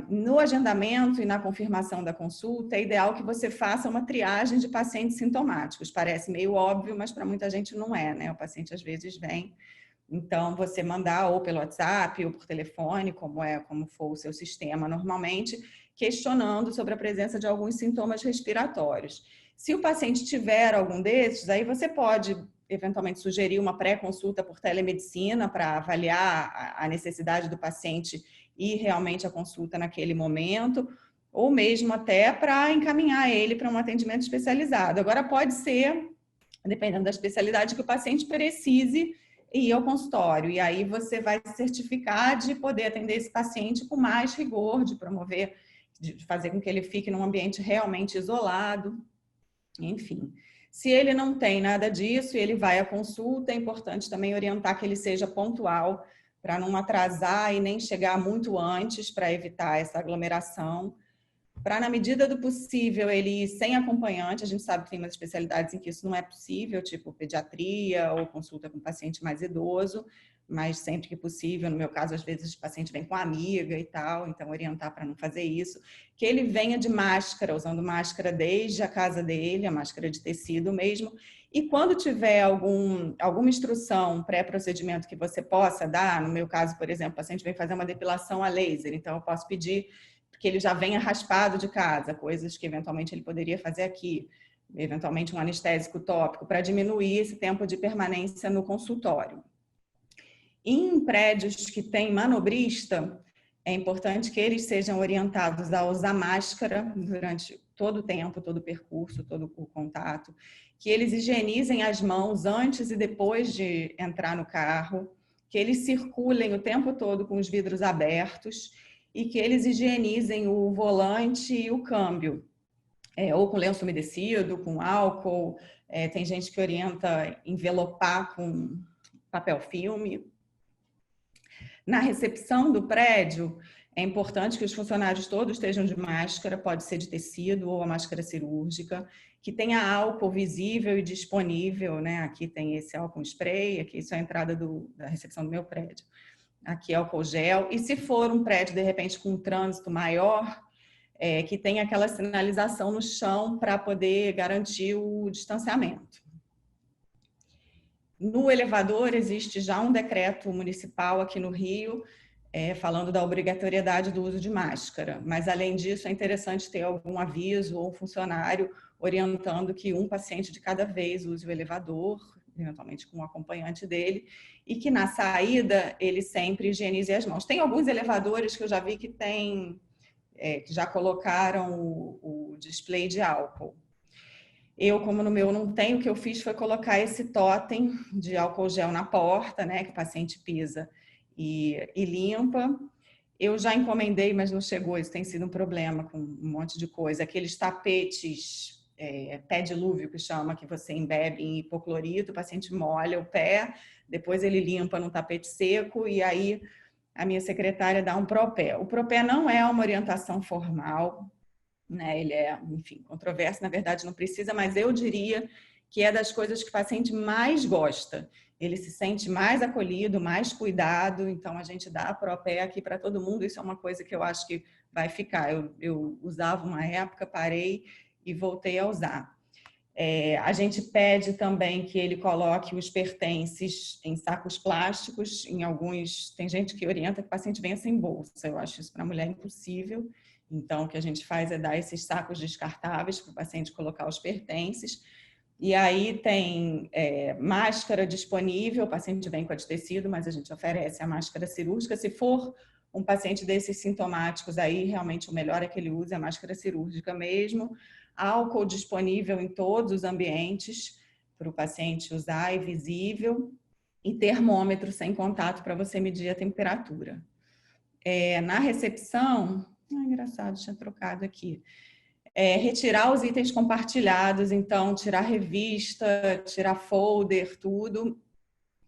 Speaker 11: No agendamento e na confirmação da consulta, é ideal que você faça uma triagem de pacientes sintomáticos. Parece meio óbvio, mas para muita gente não é, né? O paciente às vezes vem. Então, você mandar ou pelo WhatsApp ou por telefone, como for o seu sistema normalmente, questionando sobre a presença de alguns sintomas respiratórios. Se o paciente tiver algum desses, aí você pode eventualmente sugerir uma pré-consulta por telemedicina para avaliar a necessidade do paciente e realmente a consulta naquele momento, ou mesmo até para encaminhar ele para um atendimento especializado. Agora pode ser, dependendo da especialidade, que o paciente precise ir ao consultório, e aí você vai se certificar de poder atender esse paciente com mais rigor, de promover, de fazer com que ele fique num ambiente realmente isolado, enfim. Se ele não tem nada disso e ele vai à consulta, é importante também orientar que ele seja pontual, para não atrasar e nem chegar muito antes, para evitar essa aglomeração. Para, na medida do possível, ele ir sem acompanhante. A gente sabe que tem umas especialidades em que isso não é possível, tipo pediatria ou consulta com paciente mais idoso, mas sempre que possível, no meu caso, às vezes o paciente vem com amiga e tal, então orientar para não fazer isso. Que ele venha de máscara, usando máscara desde a casa dele, a máscara de tecido mesmo. E quando tiver alguma instrução pré-procedimento que você possa dar, no meu caso, por exemplo, o paciente vem fazer uma depilação a laser, então eu posso pedir que ele já venha raspado de casa, coisas que eventualmente ele poderia fazer aqui, eventualmente um anestésico tópico, para diminuir esse tempo de permanência no consultório. Em prédios que tem manobrista, é importante que eles sejam orientados a usar máscara durante todo o tempo, todo o percurso, todo o contato, que eles higienizem as mãos antes e depois de entrar no carro, que eles circulem o tempo todo com os vidros abertos e que eles higienizem o volante e o câmbio, ou com lenço umedecido, com álcool. Tem gente que orienta envelopar com papel filme. Na recepção do prédio, é importante que os funcionários todos estejam de máscara, pode ser de tecido ou a máscara cirúrgica, que tenha álcool visível e disponível, né? Aqui tem esse álcool spray, aqui isso é a entrada da recepção do meu prédio. Aqui é álcool gel, e se for um prédio, de repente, com um trânsito maior, que tenha aquela sinalização no chão para poder garantir o distanciamento. No elevador, existe já um decreto municipal aqui no Rio, falando da obrigatoriedade do uso de máscara, mas além disso é interessante ter algum aviso ou um funcionário orientando que um paciente de cada vez use o elevador, eventualmente com um acompanhante dele, e que na saída ele sempre higienize as mãos. Tem alguns elevadores que eu já vi que que já colocaram o display de álcool. Eu, como no meu não tem, o que eu fiz foi colocar esse totem de álcool gel na porta, né, que o paciente pisa e limpa. Eu já encomendei, mas não chegou, isso tem sido um problema com um monte de coisa. Aqueles tapetes, pé dilúvio que chama, que você embebe em hipoclorito, o paciente molha o pé, depois ele limpa num tapete seco e aí a minha secretária dá um propé. O propé não é uma orientação formal, né? Ele é, enfim, controverso, na verdade não precisa, mas eu diria que é das coisas que o paciente mais gosta. Ele se sente mais acolhido, mais cuidado, então a gente dá propé aqui para todo mundo, isso é uma coisa que eu acho que vai ficar. Eu usava uma época, parei e voltei a usar. A gente pede também que ele coloque os pertences em sacos plásticos, em alguns, tem gente que orienta que o paciente venha sem bolsa, eu acho isso para a mulher impossível, então o que a gente faz é dar esses sacos descartáveis para o paciente colocar os pertences. E aí tem máscara disponível, o paciente vem com a de tecido, mas a gente oferece a máscara cirúrgica. Se for um paciente desses sintomáticos, aí realmente o melhor é que ele use a máscara cirúrgica mesmo. Álcool disponível em todos os ambientes para o paciente usar e visível. E termômetro sem contato para você medir a temperatura. Na recepção, engraçado, tinha trocado aqui. Retirar os itens compartilhados, então tirar revista, tirar folder, tudo,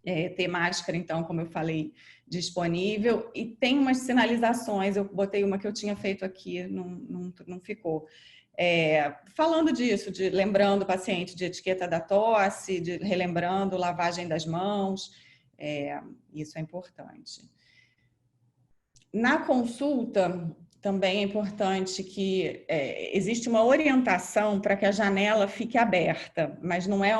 Speaker 11: ter máscara, então, como eu falei, disponível, e tem umas sinalizações, eu botei uma que eu tinha feito aqui, não ficou. Falando disso, lembrando o paciente de etiqueta da tosse, relembrando lavagem das mãos, isso é importante. Na consulta, também é importante que existe uma orientação para que a janela fique aberta, mas não é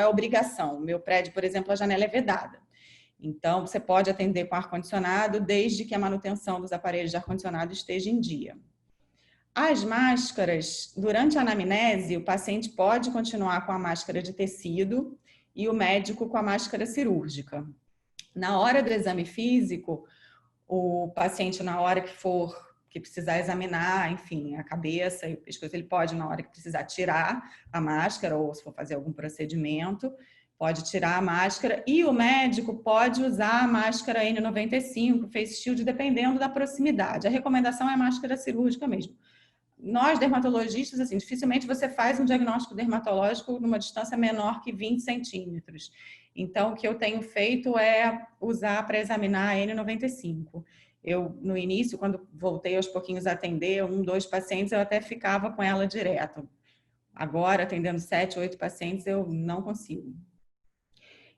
Speaker 11: obrigação. No meu prédio, por exemplo, a janela é vedada. Então, você pode atender com ar-condicionado desde que a manutenção dos aparelhos de ar-condicionado esteja em dia. As máscaras, durante a anamnese, o paciente pode continuar com a máscara de tecido e o médico com a máscara cirúrgica. Na hora do exame físico, o paciente, na hora que precisar examinar, enfim, a cabeça e o pescoço, ele pode, na hora que precisar, tirar a máscara, ou se for fazer algum procedimento, pode tirar a máscara, e o médico pode usar a máscara N95, face shield, dependendo da proximidade. A recomendação é a máscara cirúrgica mesmo. Nós, dermatologistas, assim, dificilmente você faz um diagnóstico dermatológico numa distância menor que 20 centímetros. Então, o que eu tenho feito é usar para examinar a N95. Eu, no início, quando voltei aos pouquinhos a atender 1, 2 pacientes, eu até ficava com ela direto. Agora, atendendo 7, 8 pacientes, eu não consigo.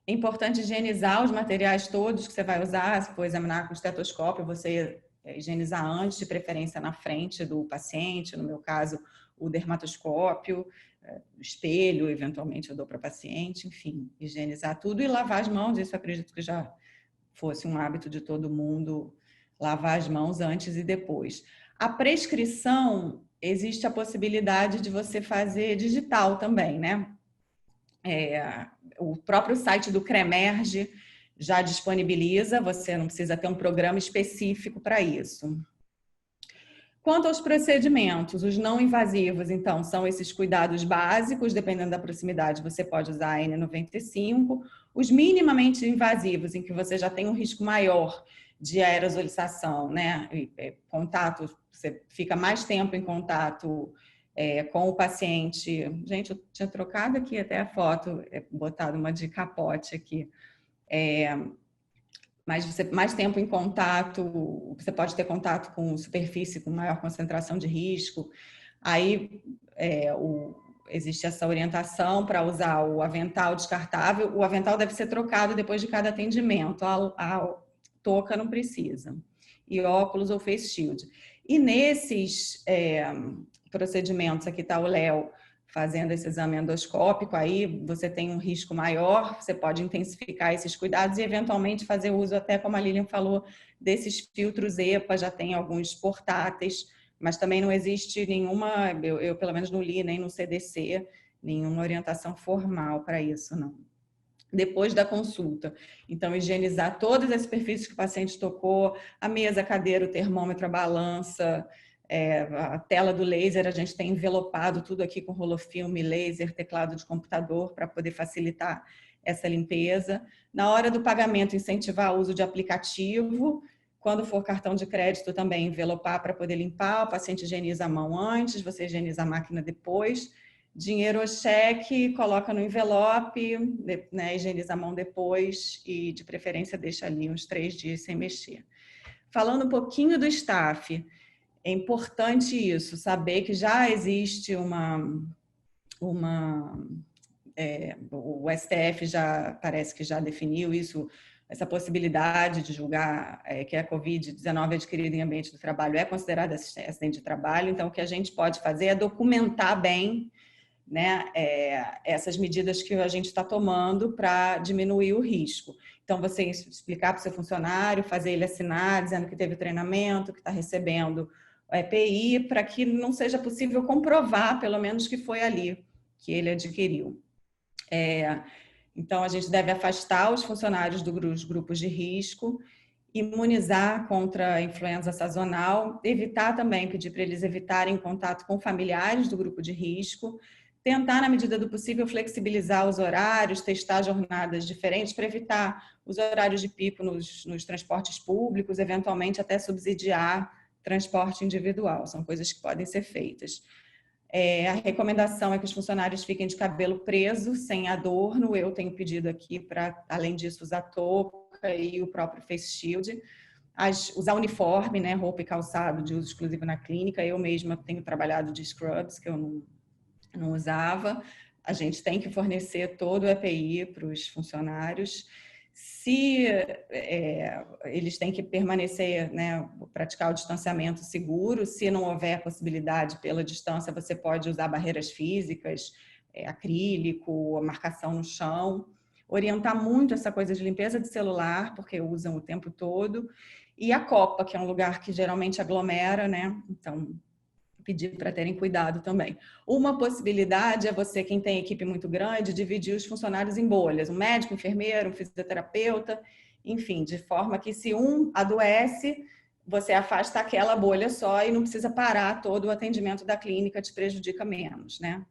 Speaker 11: É importante higienizar os materiais todos que você vai usar. Se for examinar com estetoscópio, você higienizar antes, de preferência na frente do paciente, no meu caso, o dermatoscópio, o espelho, eventualmente eu dou para o paciente, enfim, higienizar tudo e lavar as mãos. Isso eu acredito que já fosse um hábito de todo mundo, lavar as mãos antes e depois. A prescrição, existe a possibilidade de você fazer digital também, né? O próprio site do Cremerge já disponibiliza, você não precisa ter um programa específico para isso. Quanto aos procedimentos, os não invasivos, então, são esses cuidados básicos, dependendo da proximidade, você pode usar a N95. Os minimamente invasivos, em que você já tem um risco maior de aerosolização, né? Contato, você fica mais tempo em contato com o paciente. Gente, eu tinha trocado aqui até a foto, botado uma de capote aqui. Mas você mais tempo em contato, você pode ter contato com superfície com maior concentração de risco. Aí existe essa orientação para usar o avental descartável. O avental deve ser trocado depois de cada atendimento. A touca não precisa. E óculos ou face shield. E nesses procedimentos, aqui está o Léo fazendo esse exame endoscópico, aí você tem um risco maior, você pode intensificar esses cuidados e eventualmente fazer uso, até como a Lilian falou, desses filtros EPA, já tem alguns portáteis mas também não existe nenhuma, eu pelo menos não li nem no CDC, nenhuma orientação formal para isso, não. Depois da consulta. Então, higienizar todas as superfícies que o paciente tocou, a mesa, a cadeira, o termômetro, a balança, a tela do laser, a gente tem envelopado tudo aqui com rolofilme, laser, teclado de computador para poder facilitar essa limpeza. Na hora do pagamento, incentivar o uso de aplicativo. Quando for cartão de crédito, também envelopar para poder limpar. O paciente higieniza a mão antes, você higieniza a máquina depois. Dinheiro ou cheque, coloca no envelope, né, higieniza a mão depois e, de preferência, deixa ali uns 3 dias sem mexer. Falando um pouquinho do staff, é importante isso, saber que já existe o STF já parece que já definiu isso, essa possibilidade de julgar que a Covid-19 adquirida em ambiente do trabalho é considerada acidente de trabalho. Então, o que a gente pode fazer é documentar bem, né, essas medidas que a gente está tomando para diminuir o risco. Então, você explicar para o seu funcionário, fazer ele assinar, dizendo que teve treinamento, que está recebendo o EPI, para que não seja possível comprovar, pelo menos, que foi ali que ele adquiriu. Então, a gente deve afastar os funcionários dos grupos de risco, imunizar contra a influenza sazonal, evitar também, pedir para eles evitarem contato com familiares do grupo de risco, tentar, na medida do possível, flexibilizar os horários, testar jornadas diferentes para evitar os horários de pico nos transportes públicos, eventualmente até subsidiar transporte individual. São coisas que podem ser feitas. A recomendação é que os funcionários fiquem de cabelo preso, sem adorno. Eu tenho pedido aqui para, além disso, usar touca e o próprio face shield. Usar uniforme, né, roupa e calçado de uso exclusivo na clínica. Eu mesma tenho trabalhado de scrubs, que eu não usava. A gente tem que fornecer todo o EPI para os funcionários. Se eles têm que permanecer, né, praticar o distanciamento seguro, se não houver possibilidade pela distância, você pode usar barreiras físicas, acrílico, a marcação no chão. Orientar muito essa coisa de limpeza de celular, porque usam o tempo todo. E a copa, que é um lugar que geralmente aglomera, né? Então, pedir para terem cuidado também. Uma possibilidade é você, quem tem equipe muito grande, dividir os funcionários em bolhas. Um médico, um enfermeiro, um fisioterapeuta, enfim, de forma que se um adoece, você afasta aquela bolha só e não precisa parar todo o atendimento da clínica, te prejudica menos, né?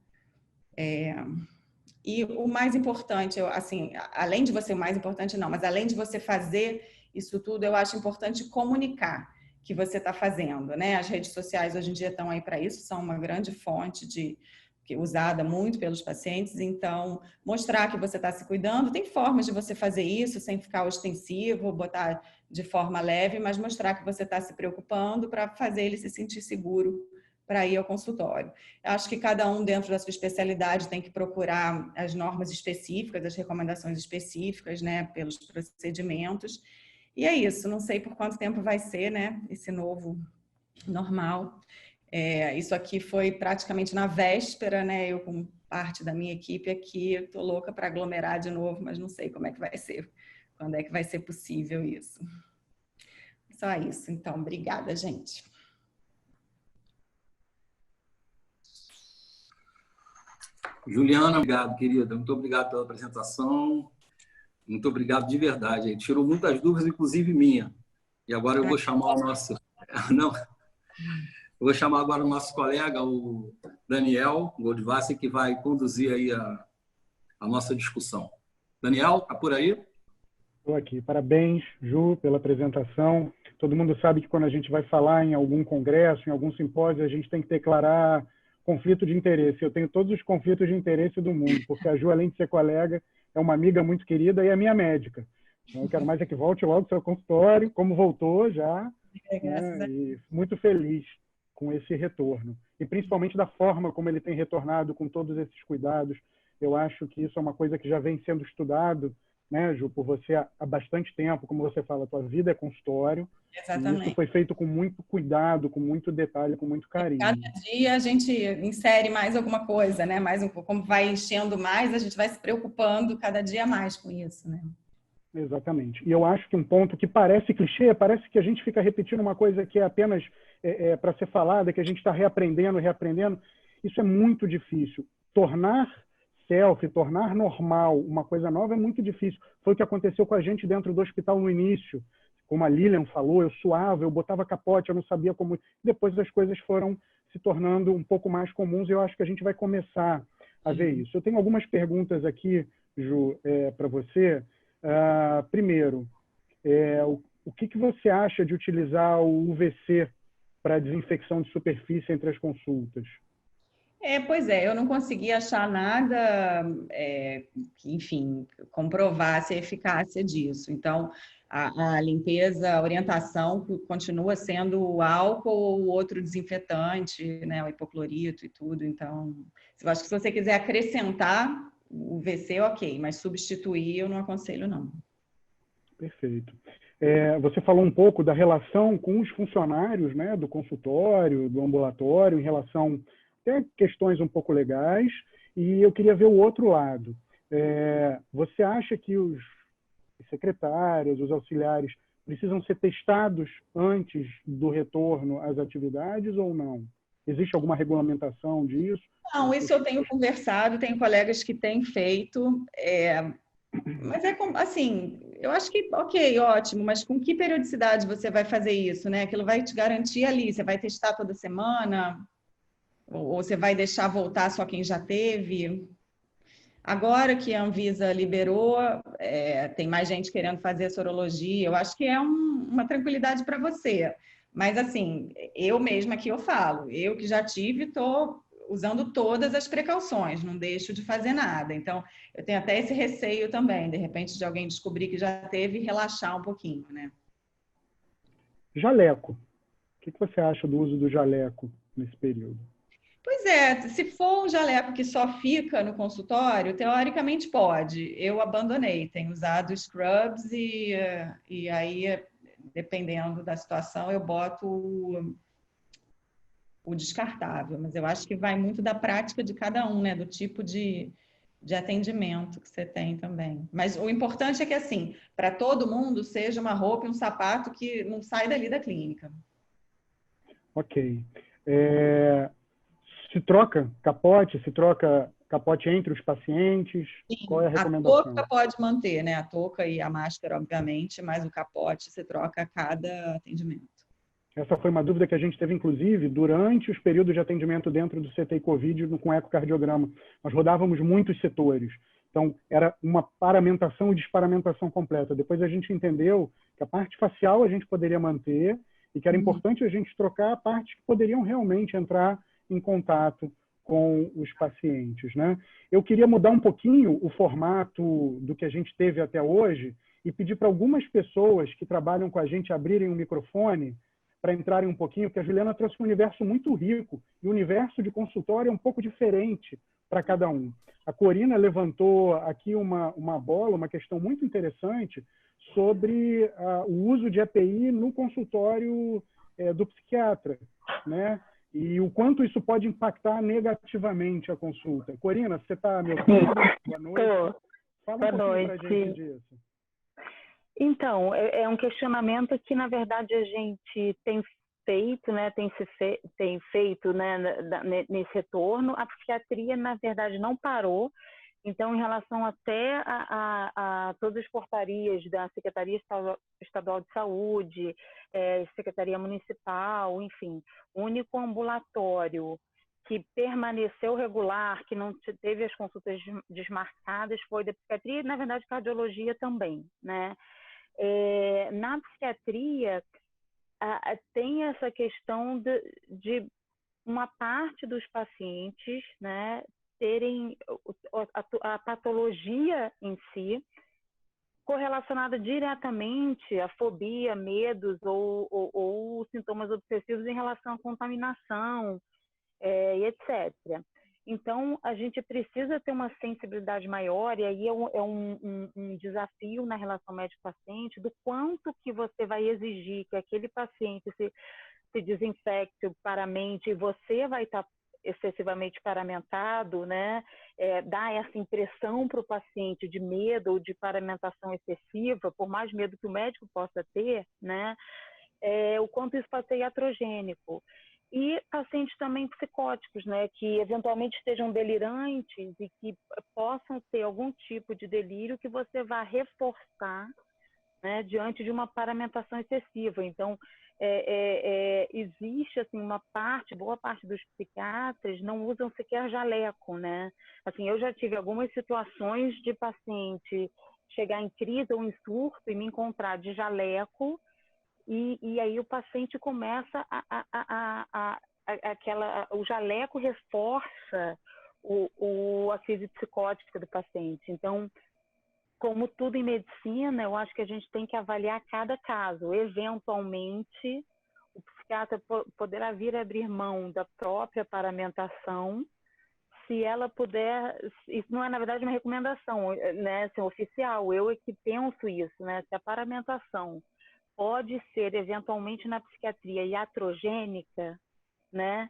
Speaker 11: E o mais importante, assim, além de você, o mais importante não, mas além de você fazer isso tudo, eu acho importante comunicar que você está fazendo, né? As redes sociais hoje em dia estão aí para isso, são uma grande fonte usada muito pelos pacientes, então mostrar que você está se cuidando, tem formas de você fazer isso sem ficar ostensivo, botar de forma leve, mas mostrar que você está se preocupando para fazer ele se sentir seguro para ir ao consultório. Eu acho que cada um dentro da sua especialidade tem que procurar as normas específicas, as recomendações específicas, né, pelos procedimentos. E é isso, não sei por quanto tempo vai ser, né, esse novo normal. Isso aqui foi praticamente na véspera, né, eu com parte da minha equipe aqui, estou louca para aglomerar de novo, mas não sei como é que vai ser, quando é que vai ser possível isso. Só isso, então, obrigada, gente.
Speaker 1: Juliana, obrigado, querida, muito obrigado pela apresentação. Muito obrigado de verdade. Tirou muitas dúvidas, inclusive minha. E agora eu vou chamar o nosso... Não. Eu vou chamar agora o nosso colega, o Daniel Goldwasser, que vai conduzir aí a nossa discussão. Daniel, está por aí?
Speaker 2: Estou aqui. Parabéns, Ju, pela apresentação. Todo mundo sabe que quando a gente vai falar em algum congresso, em algum simpósio, a gente tem que declarar conflito de interesse. Eu tenho todos os conflitos de interesse do mundo, porque a Ju, além de ser colega, é uma amiga muito querida e é minha médica. Então, eu quero mais é que volte logo ao seu consultório, como voltou já, né? E muito feliz com esse retorno. E principalmente da forma como ele tem retornado com todos esses cuidados. Eu acho que isso é uma coisa que já vem sendo estudado, né, Ju, por você há bastante tempo. Como você fala, a tua vida é consultório.
Speaker 11: Exatamente.
Speaker 2: E isso foi feito com muito cuidado, com muito detalhe, com muito carinho.
Speaker 11: Cada dia a gente insere mais alguma coisa, né? Mais um pouco, como vai enchendo mais, a gente vai se preocupando cada dia mais com isso, né?
Speaker 2: Exatamente. E eu acho que um ponto que parece clichê, parece que a gente fica repetindo uma coisa que é apenas para ser falada, que a gente está reaprendendo, isso é muito difícil. Tornar tornar normal uma coisa nova é muito difícil. Foi o que aconteceu com a gente dentro do hospital no início. Como a Lilian falou, eu suava, eu botava capote, eu não sabia como... Depois as coisas foram se tornando um pouco mais comuns e eu acho que a gente vai começar a ver isso. Eu tenho algumas perguntas aqui, Ju, para você. Primeiro, o que você acha de utilizar o UVC para desinfecção de superfície entre as consultas?
Speaker 11: Pois é, eu não consegui achar nada que, enfim, comprovasse a eficácia disso. Então, a limpeza, a orientação continua sendo o álcool ou outro desinfetante, né, o hipoclorito e tudo. Então, eu acho que se você quiser acrescentar o UVC, ok, mas substituir eu não aconselho, não.
Speaker 2: Perfeito. Você falou um pouco da relação com os funcionários, né, do consultório, do ambulatório, em relação até questões um pouco legais, e eu queria ver o outro lado. Você acha que os secretários, os auxiliares, precisam ser testados antes do retorno às atividades ou não? Existe alguma regulamentação disso?
Speaker 11: Não, isso eu tenho conversado, tenho colegas que têm feito, mas assim, eu acho que, ok, ótimo, mas com que periodicidade você vai fazer isso, né? Aquilo vai te garantir ali, você vai testar toda semana, ou você vai deixar voltar só quem já teve? Agora que a Anvisa liberou, tem mais gente querendo fazer a sorologia, eu acho que é uma tranquilidade para você. Mas, assim, eu mesma aqui eu falo, eu que já tive, estou usando todas as precauções, não deixo de fazer nada. Então, eu tenho até esse receio também, de repente, de alguém descobrir que já teve e relaxar um pouquinho, né?
Speaker 2: Jaleco. O que você acha do uso do jaleco nesse período?
Speaker 11: Pois é, se for um jaleco que só fica no consultório, teoricamente pode. Eu abandonei, tenho usado scrubs e aí, dependendo da situação, eu boto o descartável. Mas eu acho que vai muito da prática de cada um, né? Do tipo de atendimento que você tem também. Mas o importante é que, assim, para todo mundo, seja uma roupa e um sapato que não sai dali da clínica.
Speaker 2: Ok. Se troca capote entre os pacientes?
Speaker 11: Sim,
Speaker 2: qual é a recomendação?
Speaker 11: A touca pode manter, né? A touca e a máscara, obviamente, mas o capote você troca a cada atendimento.
Speaker 2: Essa foi uma dúvida que a gente teve, inclusive, durante os períodos de atendimento dentro do CTI Covid com ecocardiograma. Nós rodávamos muitos setores. Então, era uma paramentação e desparamentação completa. Depois a gente entendeu que a parte facial a gente poderia manter e que era importante a gente trocar partes que poderiam realmente entrar em contato com os pacientes, né? Eu queria mudar um pouquinho o formato do que a gente teve até hoje e pedir para algumas pessoas que trabalham com a gente abrirem um microfone para entrarem um pouquinho, porque a Juliana trouxe um universo muito rico e o universo de consultório é um pouco diferente para cada um. A Corina levantou aqui uma questão muito interessante sobre o uso de EPI no consultório do psiquiatra, né? E o quanto isso pode impactar negativamente a consulta. Corina, você está me ouvindo? Boa noite. Fala um pouquinho para a gente disso.
Speaker 12: Então, é um questionamento que, na verdade, a gente tem feito, né, tem feito, né, nesse retorno. A psiquiatria, na verdade, não parou. Então, em relação até a todas as portarias da Secretaria Estadual de Saúde, Secretaria Municipal, enfim, o único ambulatório que permaneceu regular, que não teve as consultas desmarcadas, foi da psiquiatria e, na verdade, cardiologia também, né? Na psiquiatria, tem essa questão de uma parte dos pacientes, né, terem a patologia em si correlacionada diretamente à fobia, medos ou sintomas obsessivos em relação à contaminação, e etc. Então, a gente precisa ter uma sensibilidade maior, e aí é um desafio na relação médico-paciente, do quanto que você vai exigir que aquele paciente se desinfecte paramente, e você vai estar excessivamente paramentado, né? Dá essa impressão para o paciente de medo ou de paramentação excessiva, por mais medo que o médico possa ter, né? o quanto isso pode ser iatrogênico. E pacientes também psicóticos, né, que eventualmente estejam delirantes e que possam ter algum tipo de delírio que você vai reforçar, né, diante de uma paramentação excessiva. Então, existe assim boa parte dos psiquiatras não usam sequer jaleco, né? Assim, eu já tive algumas situações de paciente chegar em crise ou em surto e me encontrar de jaleco, e aí o paciente começa o jaleco reforça a crise psicótica do paciente. Então, como tudo em medicina, eu acho que a gente tem que avaliar cada caso. Eventualmente, o psiquiatra poderá vir a abrir mão da própria paramentação, se ela puder. Isso não é, na verdade, uma recomendação, né, assim, oficial. Eu é que penso isso, né? Se a paramentação pode ser, eventualmente, na psiquiatria iatrogênica, né?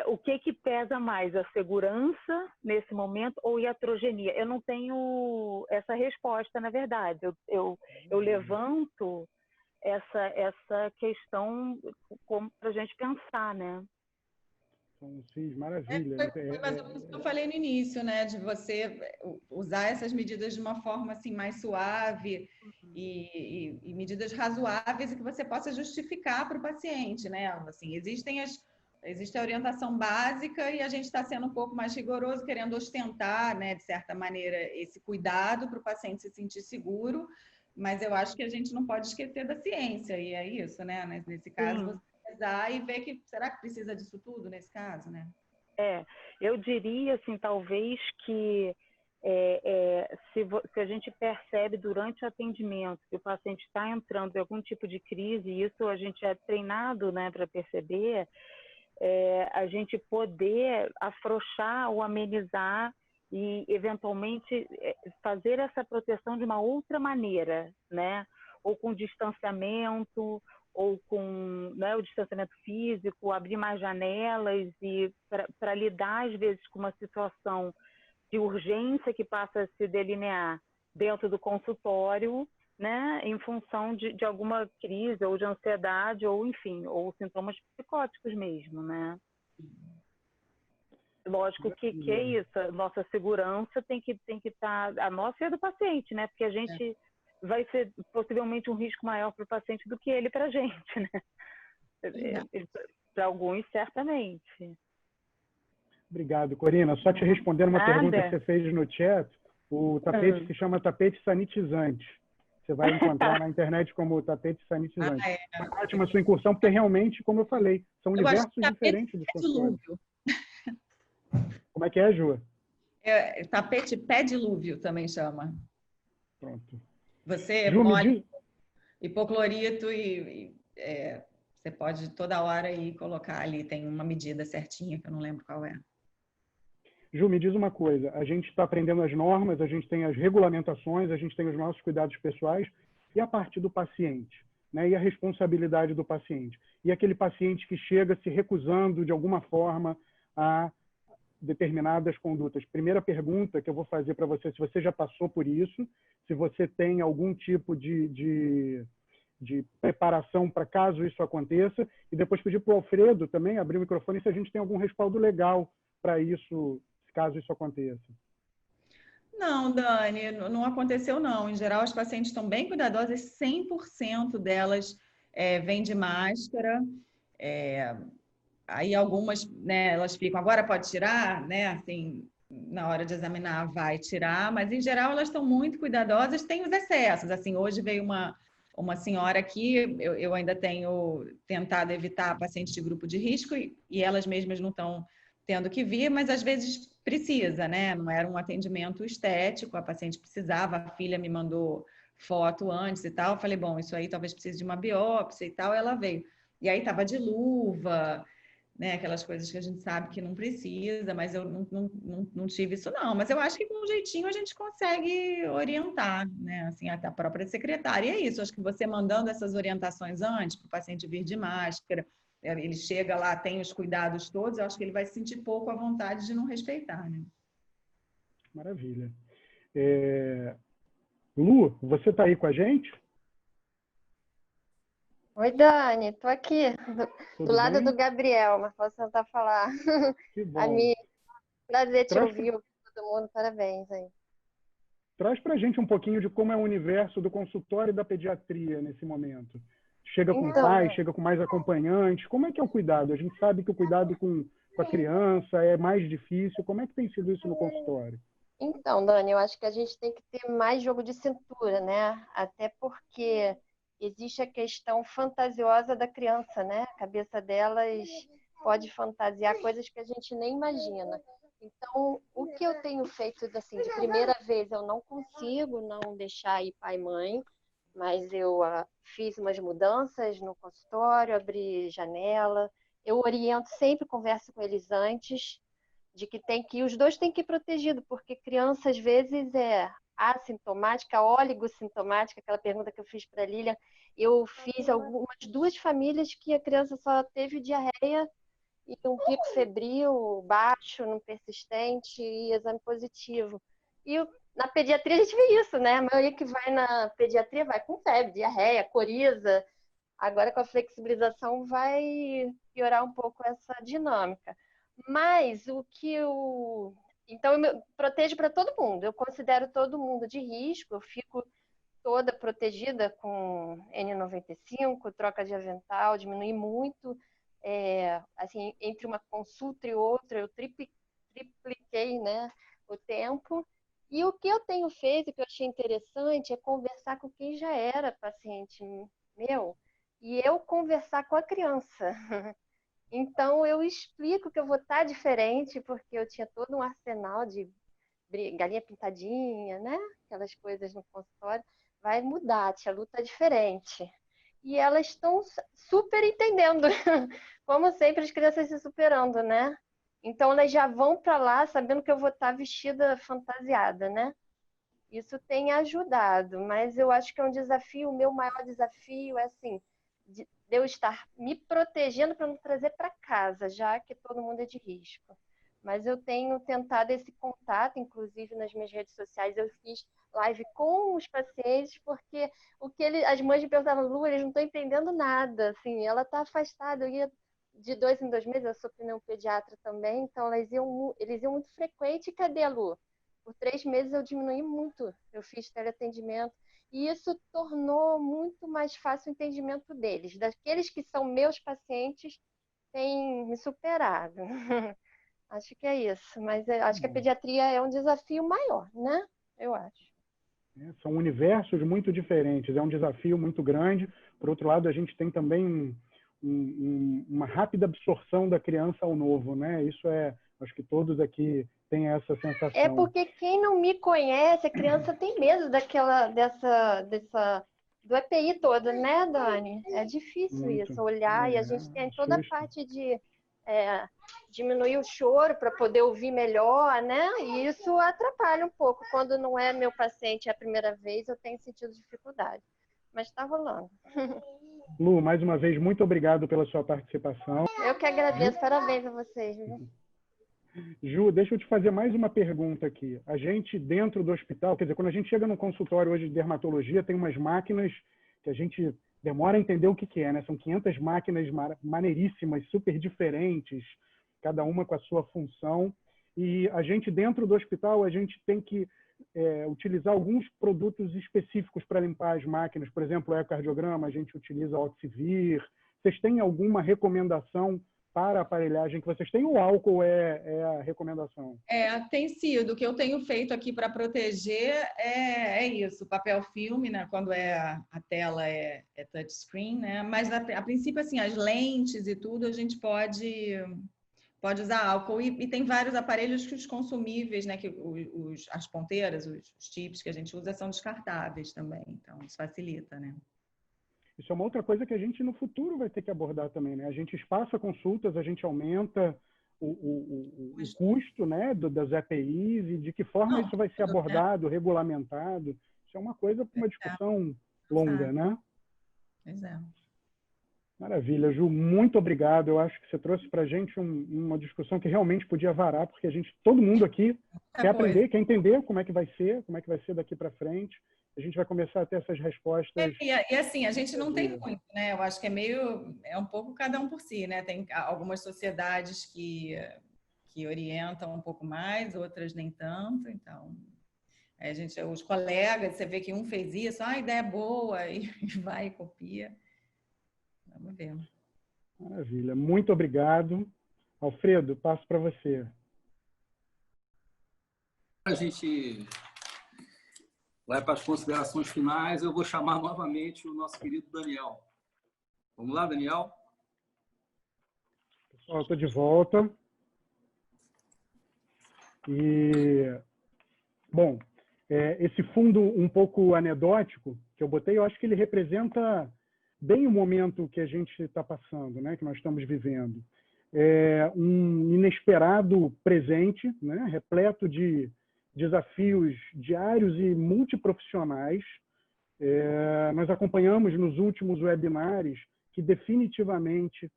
Speaker 12: O que pesa mais, a segurança nesse momento ou iatrogenia? Eu não tenho essa resposta, na verdade. Eu levanto essa questão para a gente pensar, né?
Speaker 2: Sim, maravilha.
Speaker 11: Foi mais ou menos o que eu falei no início, né? De você usar essas medidas de uma forma assim mais suave e medidas razoáveis e que você possa justificar para o paciente, né? Assim, existe a orientação básica e a gente está sendo um pouco mais rigoroso, querendo ostentar, né, de certa maneira, esse cuidado para o paciente se sentir seguro, mas eu acho que a gente não pode esquecer da ciência, e é isso, né? Nesse caso, você pesar e ver que, será que precisa disso tudo nesse caso, né?
Speaker 12: Eu diria, assim, talvez que se a gente percebe durante o atendimento que o paciente está entrando em algum tipo de crise, e isso a gente é treinado, né, para perceber, a gente poder afrouxar ou amenizar e, eventualmente, fazer essa proteção de uma outra maneira, né? Ou com distanciamento, ou com, né, o distanciamento físico, abrir mais janelas e para lidar, às vezes, com uma situação de urgência que passa a se delinear dentro do consultório, né, em função de alguma crise ou de ansiedade ou, enfim, ou sintomas psicóticos mesmo, né? Lógico que é isso, a nossa segurança tem que estar, a nossa e a do paciente, né? Porque a gente vai ser possivelmente um risco maior para o paciente do que ele para a gente, né? Para alguns, certamente.
Speaker 2: Obrigado, Corina. Só te respondendo uma pergunta que você fez no chat, o tapete se chama tapete sanitizante. Você vai encontrar na internet como tapete sanitizante. Foi ótima a sua incursão, porque realmente, como eu falei, são universos diferentes dos consultórios. Como é que é, Ju?
Speaker 11: Tapete pé dilúvio também chama.
Speaker 2: Pronto.
Speaker 11: Você molha hipoclorito e você pode toda hora ir colocar ali, tem uma medida certinha, que eu não lembro qual é.
Speaker 2: Ju, me diz uma coisa, a gente está aprendendo as normas, a gente tem as regulamentações, a gente tem os nossos cuidados pessoais, e a parte do paciente, né? E a responsabilidade do paciente. E aquele paciente que chega se recusando, de alguma forma, a determinadas condutas. Primeira pergunta que eu vou fazer para você, se você já passou por isso, se você tem algum tipo de preparação para caso isso aconteça, e depois pedir para o Alfredo também abrir o microfone se a gente tem algum respaldo legal para isso, caso isso aconteça.
Speaker 11: Não, Dani, não aconteceu não. Em geral, as pacientes estão bem cuidadosas, 100% delas vêm de máscara. Aí algumas, né, elas ficam, agora pode tirar, né, assim, na hora de examinar vai tirar, mas em geral elas estão muito cuidadosas, tem os excessos, assim, hoje veio uma senhora aqui, eu ainda tenho tentado evitar pacientes de grupo de risco e elas mesmas não estão tendo que vir, mas às vezes precisa, né, não era um atendimento estético, a paciente precisava, a filha me mandou foto antes e tal, eu falei, bom, isso aí talvez precise de uma biópsia e tal, ela veio. E aí estava de luva, né, aquelas coisas que a gente sabe que não precisa, mas eu não tive isso não. Mas eu acho que com um jeitinho a gente consegue orientar, né, assim, até a própria secretária. E é isso, acho que você mandando essas orientações antes, para o paciente vir de máscara, ele chega lá, tem os cuidados todos, eu acho que ele vai se sentir pouco à vontade de não respeitar, né?
Speaker 2: Maravilha. Lu, você está aí com a gente?
Speaker 13: Oi, Dani, tô aqui do lado
Speaker 2: bem?
Speaker 13: do Gabriel, mas posso tentar falar.
Speaker 2: Que bom.
Speaker 13: Amigo, prazer te
Speaker 2: Traz,
Speaker 13: ouvir, todo mundo, parabéns aí.
Speaker 2: traz para a gente um pouquinho de como é o universo do consultório e da pediatria nesse momento. Chega com
Speaker 13: Então,
Speaker 2: pais, chega com mais acompanhantes. Como é que é o cuidado? A gente sabe que o cuidado com a criança é mais difícil. Como é que tem sido isso no consultório?
Speaker 13: Então, Dani, eu acho que a gente tem que ter mais jogo de cintura, né? Até porque existe a questão fantasiosa da criança, né? A cabeça delas pode fantasiar coisas que a gente nem imagina. Então, o que eu tenho feito, assim, de primeira vez, eu não consigo não deixar ir pai e mãe, mas eu fiz umas mudanças no consultório, abri janela, eu oriento, sempre converso com eles antes, de que os dois têm que ir protegidos, porque criança às vezes é assintomática, oligossintomática, aquela pergunta que eu fiz para a Lilian, eu fiz algumas 2 famílias que a criança só teve diarreia e um pico febril baixo, não persistente e exame positivo. E na pediatria a gente vê isso, né? A maioria que vai na pediatria vai com febre, diarreia, coriza. Agora com a flexibilização vai piorar um pouco essa dinâmica. Mas o que eu. Então, eu protejo para todo mundo. Eu considero todo mundo de risco. Eu fico toda protegida com N95, troca de avental, diminui muito. Assim, entre uma consulta e outra, eu tripliquei, né, o tempo. E o que eu tenho feito, que eu achei interessante, é conversar com quem já era paciente meu e eu conversar com a criança. Então, eu explico que eu vou estar diferente, porque eu tinha todo um arsenal de galinha pintadinha, né? Aquelas coisas no consultório. Vai mudar, a tia Lu tá diferente. E elas estão super entendendo. Como sempre, as crianças se superando, né? Então, elas já vão para lá sabendo que eu vou estar vestida fantasiada, né? Isso tem ajudado, mas eu acho que é um desafio. O meu maior desafio é assim, de eu estar me protegendo para não trazer para casa, já que todo mundo é de risco. Mas eu tenho tentado esse contato, inclusive nas minhas redes sociais, eu fiz live com os pacientes, porque as mães me perguntavam, Lu, eles não estão entendendo nada, assim, ela está afastada, eu ia de 2 em 2 meses, eu sou pediatra também, então eles iam muito frequente, cadê a Lu? Por 3 meses eu diminui muito, eu fiz teleatendimento, e isso tornou muito mais fácil o entendimento deles. Daqueles que são meus pacientes, têm me superado. Acho que é isso, mas acho que a pediatria é um desafio maior, né? Eu acho.
Speaker 2: São universos muito diferentes, é um desafio muito grande. Por outro lado, a gente tem também uma rápida absorção da criança ao novo, né? Isso acho que todos aqui têm essa sensação.
Speaker 13: É porque quem não me conhece, a criança tem medo do EPI todo, né, Dani? É difícil
Speaker 2: muito,
Speaker 13: isso, olhar, e a gente tem toda a parte de diminuir o choro para poder ouvir melhor, né? E isso atrapalha um pouco. Quando não é meu paciente a primeira vez, eu tenho sentido dificuldade. Mas está rolando.
Speaker 2: Lu, mais uma vez, muito obrigado pela sua participação.
Speaker 13: Eu que agradeço. Parabéns a vocês. Viu?
Speaker 2: Ju, deixa eu te fazer mais uma pergunta aqui. A gente, dentro do hospital, quer dizer, quando a gente chega no consultório hoje de dermatologia, tem umas máquinas que a gente demora a entender o que é, né? São 500 máquinas maneiríssimas, super diferentes, cada uma com a sua função. E a gente, dentro do hospital, a gente tem que utilizar alguns produtos específicos para limpar as máquinas. Por exemplo, o ecocardiograma, a gente utiliza Oxivir. Vocês têm alguma recomendação para a aparelhagem que vocês têm? O álcool é a recomendação?
Speaker 11: Tem sido. O que eu tenho feito aqui para proteger é isso, papel filme, né? Quando a tela é touchscreen, né? Mas a princípio, assim, as lentes e tudo, a gente pode usar álcool. E tem vários aparelhos que os consumíveis, né? Que as ponteiras, os chips que a gente usa são descartáveis também. Então, isso facilita, né?
Speaker 2: Isso é uma outra coisa que a gente no futuro vai ter que abordar também, né? A gente espaça consultas, a gente aumenta o custo, né, das EPIs e de que forma isso vai ser abordado, regulamentado. Isso é uma coisa para uma discussão longa, né?
Speaker 11: Pois é.
Speaker 2: Maravilha, Ju, muito obrigado. Eu acho que você trouxe para a gente uma discussão que realmente podia varar, porque todo mundo aqui quer aprender, quer entender como é que vai ser daqui para frente. A gente vai começar a ter essas respostas.
Speaker 11: E assim, a gente não tem muito, né? Eu acho que é um pouco cada um por si, né? Tem algumas sociedades que orientam um pouco mais, outras nem tanto. Então, os colegas, você vê que um fez isso, a ideia é boa, e vai e copia. Vamos ver.
Speaker 2: Maravilha, muito obrigado. Alfredo, passo para você.
Speaker 1: A gente vai para as considerações finais. Eu vou chamar novamente o nosso querido Daniel. Vamos lá, Daniel?
Speaker 2: Pessoal, estou de volta. Bom, esse fundo um pouco anedótico que eu botei, eu acho que ele representa bem o momento que a gente está passando, né, que nós estamos vivendo. É um inesperado presente, né, repleto de desafios diários e multiprofissionais. Nós acompanhamos nos últimos webinars que definitivamente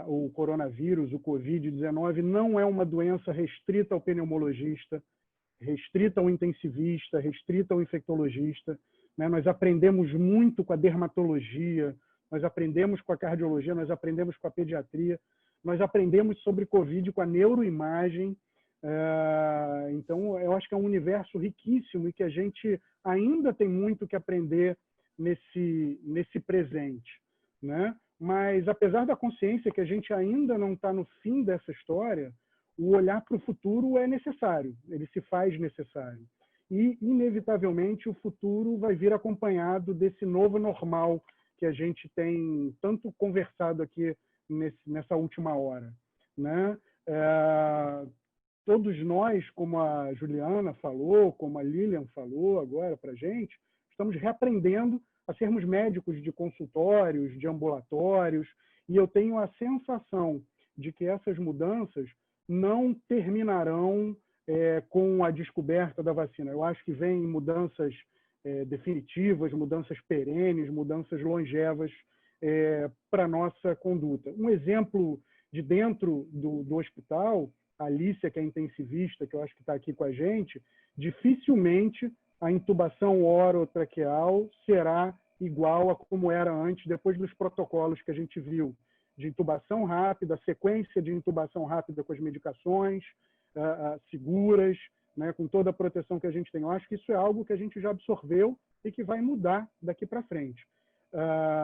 Speaker 2: o coronavírus, o Covid-19, não é uma doença restrita ao pneumologista, restrita ao intensivista, restrita ao infectologista. Né? Nós aprendemos muito com a dermatologia, nós aprendemos com a cardiologia, nós aprendemos com a pediatria, nós aprendemos sobre Covid com a neuroimagem. Então, eu acho que é um universo riquíssimo e que a gente ainda tem muito que aprender nesse presente, né? Mas, apesar da consciência que a gente ainda não está no fim dessa história, o olhar para o futuro é necessário, ele se faz necessário. E, inevitavelmente, o futuro vai vir acompanhado desse novo normal que a gente tem tanto conversado aqui nessa última hora, né? Todos nós, como a Juliana falou, como a Lilian falou agora para a gente, estamos reaprendendo a sermos médicos de consultórios, de ambulatórios, e eu tenho a sensação de que essas mudanças não terminarão com a descoberta da vacina. Eu acho que vem mudanças definitivas, mudanças perenes, mudanças longevas para a nossa conduta. Um exemplo de dentro do hospital, a Alicia, que é intensivista, que eu acho que está aqui com a gente, dificilmente a intubação orotraqueal será igual a como era antes, depois dos protocolos que a gente viu, de intubação rápida, sequência de intubação rápida com as medicações seguras, né, com toda a proteção que a gente tem. Eu acho que isso é algo que a gente já absorveu e que vai mudar daqui para frente.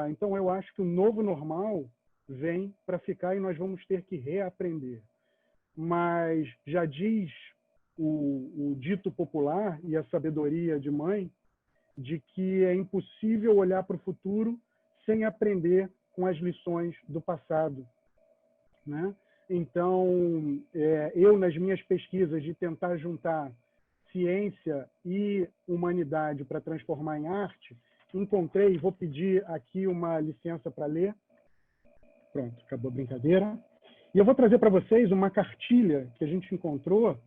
Speaker 2: Então, eu acho que o novo normal vem para ficar e nós vamos ter que reaprender. Mas já diz o dito popular e a sabedoria de mãe de que é impossível olhar para o futuro sem aprender com as lições do passado, né? Então, eu, nas minhas pesquisas de tentar juntar ciência e humanidade para transformar em arte, encontrei, vou pedir aqui uma licença para ler. Pronto, acabou a brincadeira. E eu vou trazer para vocês uma cartilha que a gente encontrou,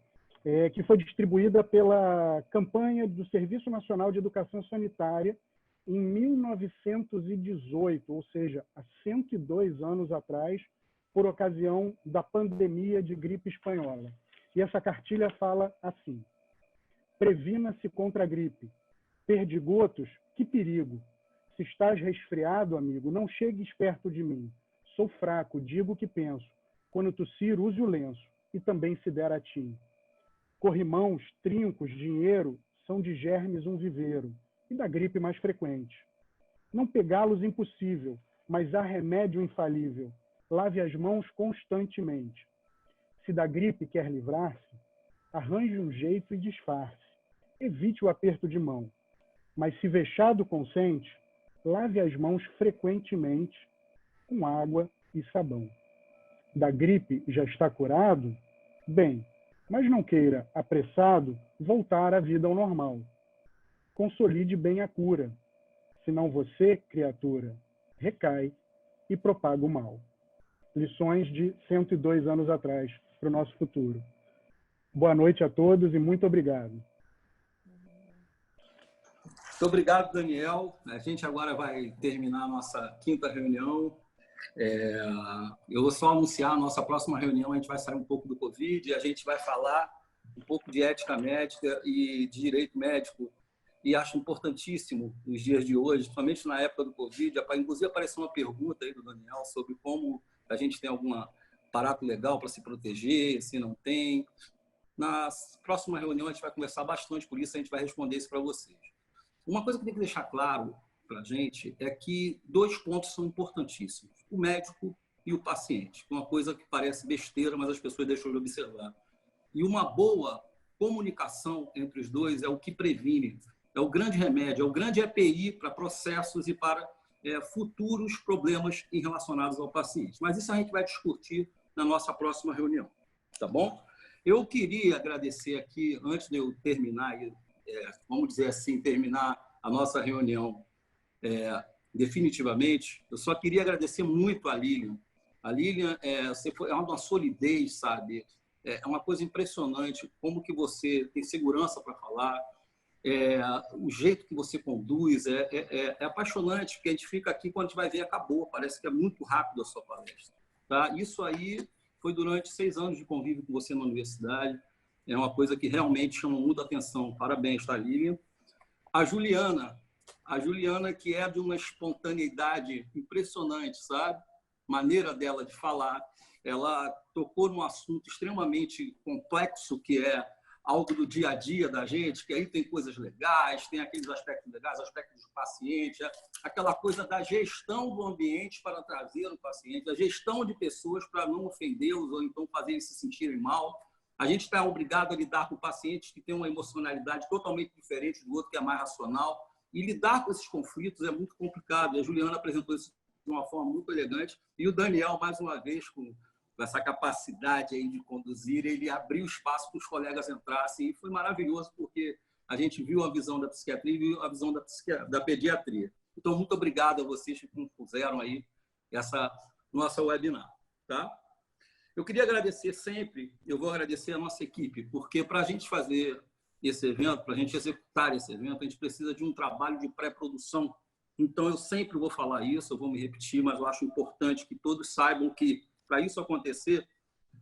Speaker 2: que foi distribuída pela campanha do Serviço Nacional de Educação Sanitária em 1918, ou seja, há 102 anos atrás, por ocasião da pandemia de gripe espanhola. E essa cartilha fala assim: previna-se contra a gripe. Perdigotos, que perigo. Se estás resfriado, amigo, não chegues perto de mim. Sou fraco, digo o que penso. Quando tossir, use o lenço, e também se der a ti. Corrimãos, trincos, dinheiro, são de germes um viveiro, e da gripe mais frequente. Não pegá-los impossível, mas há remédio infalível. Lave as mãos constantemente. Se da gripe quer livrar-se, arranje um jeito e disfarce. Evite o aperto de mão. Mas se vexado consente, lave as mãos frequentemente com água e sabão. Da gripe já está curado? Bem, mas não queira, apressado, voltar à vida ao normal. Consolide bem a cura, senão você, criatura, recai e propaga o mal. Lições de 102 anos atrás para o nosso futuro. Boa noite a todos e muito obrigado.
Speaker 1: Muito obrigado, Daniel. A gente agora vai terminar a nossa quinta reunião. Eu vou só anunciar a nossa próxima reunião, a gente vai sair um pouco do Covid e a gente vai falar um pouco de ética médica e de direito médico. E acho importantíssimo nos dias de hoje, principalmente na época do Covid, inclusive apareceu uma pergunta aí do Daniel sobre como a gente tem algum aparato legal para se proteger, se não tem. Na próxima reunião a gente vai conversar bastante por isso, a gente vai responder isso para vocês. Uma coisa que tem que deixar claro para a gente é que 2 pontos são importantíssimos: o médico e o paciente. Uma coisa que parece besteira, mas as pessoas deixam de observar. E uma boa comunicação entre os dois é o que previne, é o grande remédio, é o grande EPI para processos e para futuros problemas relacionados ao paciente. Mas isso a gente vai discutir na nossa próxima reunião, tá bom? Eu queria agradecer aqui, antes de eu terminar, vamos dizer assim, terminar a nossa reunião definitivamente, eu só queria agradecer muito a Lilian. A Lilian é uma solidez, sabe? É uma coisa impressionante como que você tem segurança para falar, o jeito que você conduz é apaixonante, porque a gente fica aqui, quando a gente vai ver, acabou, parece que é muito rápido a sua palestra. Tá? Isso aí foi durante 6 anos de convívio com você na universidade, é uma coisa que realmente chama muita atenção. Parabéns, tá, Lilian? A Juliana, que é de uma espontaneidade impressionante, sabe? Maneira dela de falar, ela tocou num assunto extremamente complexo, que é algo do dia a dia da gente, que aí tem coisas legais, tem aqueles aspectos legais, aspectos do paciente, aquela coisa da gestão do ambiente para trazer o paciente, a gestão de pessoas para não ofendê-los ou então fazer eles se sentirem mal. A gente está obrigado a lidar com pacientes que têm uma emocionalidade totalmente diferente do outro, que é mais racional, e lidar com esses conflitos é muito complicado. E a Juliana apresentou isso de uma forma muito elegante, e o Daniel, mais uma vez, com essa capacidade aí de conduzir, ele abriu espaço para os colegas entrassem, e foi maravilhoso, porque a gente viu a visão da psiquiatria e viu a visão da pediatria. Então, muito obrigado a vocês que compuseram aí essa nossa webinar. Tá? Eu queria agradecer sempre, eu vou agradecer a nossa equipe, porque para a gente fazer esse evento, para a gente executar esse evento, a gente precisa de um trabalho de pré-produção. Então, eu sempre vou falar isso, eu vou me repetir, mas eu acho importante que todos saibam que, para isso acontecer,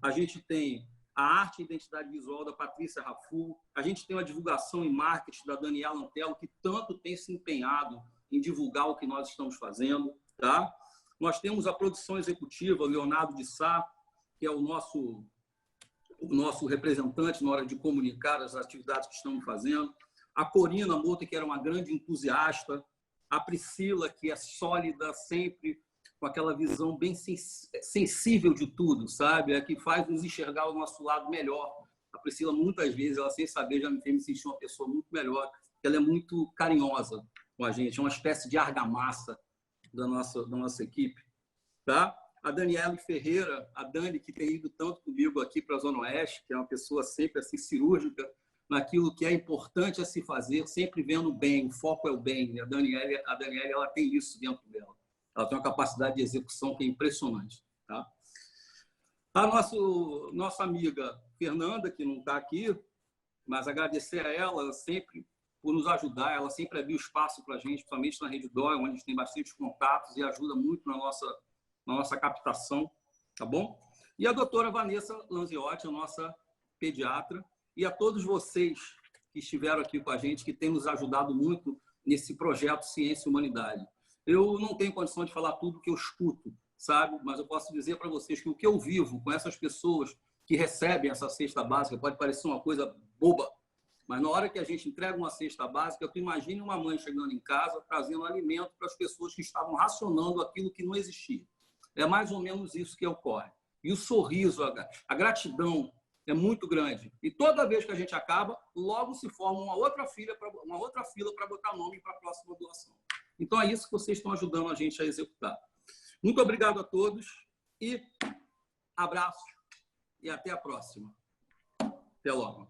Speaker 1: a gente tem a arte e identidade visual da Patrícia Rafu, a gente tem a divulgação e marketing da Daniela Antelo, que tanto tem se empenhado em divulgar o que nós estamos fazendo. Tá? Nós temos a produção executiva, Leonardo de Sá, que é o nosso representante na hora de comunicar as atividades que estamos fazendo. A Corina Mota, que era uma grande entusiasta. A Priscila, que é sólida sempre, com aquela visão bem sensível de tudo, sabe? É que faz nos enxergar o nosso lado melhor. A Priscila, muitas vezes, ela sem saber, já me fez me sentir uma pessoa muito melhor. Ela é muito carinhosa com a gente, é uma espécie de argamassa da nossa equipe. Tá? A Daniela Ferreira, a Dani, que tem ido tanto comigo aqui para a Zona Oeste, que é uma pessoa sempre assim cirúrgica naquilo que é importante a se fazer, sempre vendo o bem, o foco é o bem. A Daniela ela tem isso dentro dela. Ela tem uma capacidade de execução que é impressionante. Tá? A nossa amiga Fernanda, que não está aqui, mas agradecer a ela sempre por nos ajudar. Ela sempre abriu espaço para a gente, principalmente na Rede Dói, onde a gente tem bastante contatos e ajuda muito na nossa captação. Tá bom? E a doutora Vanessa Lanziotti, a nossa pediatra, e a todos vocês que estiveram aqui com a gente, que têm nos ajudado muito nesse projeto Ciência e Humanidade. Eu não tenho condição de falar tudo que eu escuto, sabe? Mas eu posso dizer para vocês que o que eu vivo com essas pessoas que recebem essa cesta básica pode parecer uma coisa boba, mas na hora que a gente entrega uma cesta básica, tu imagine uma mãe chegando em casa trazendo alimento para as pessoas que estavam racionando aquilo que não existia. É mais ou menos isso que ocorre. E o sorriso, a gratidão é muito grande. E toda vez que a gente acaba, logo se forma uma outra fila para botar nome para a próxima doação. Então, é isso que vocês estão ajudando a gente a executar. Muito obrigado a todos e abraço e até a próxima. Até logo.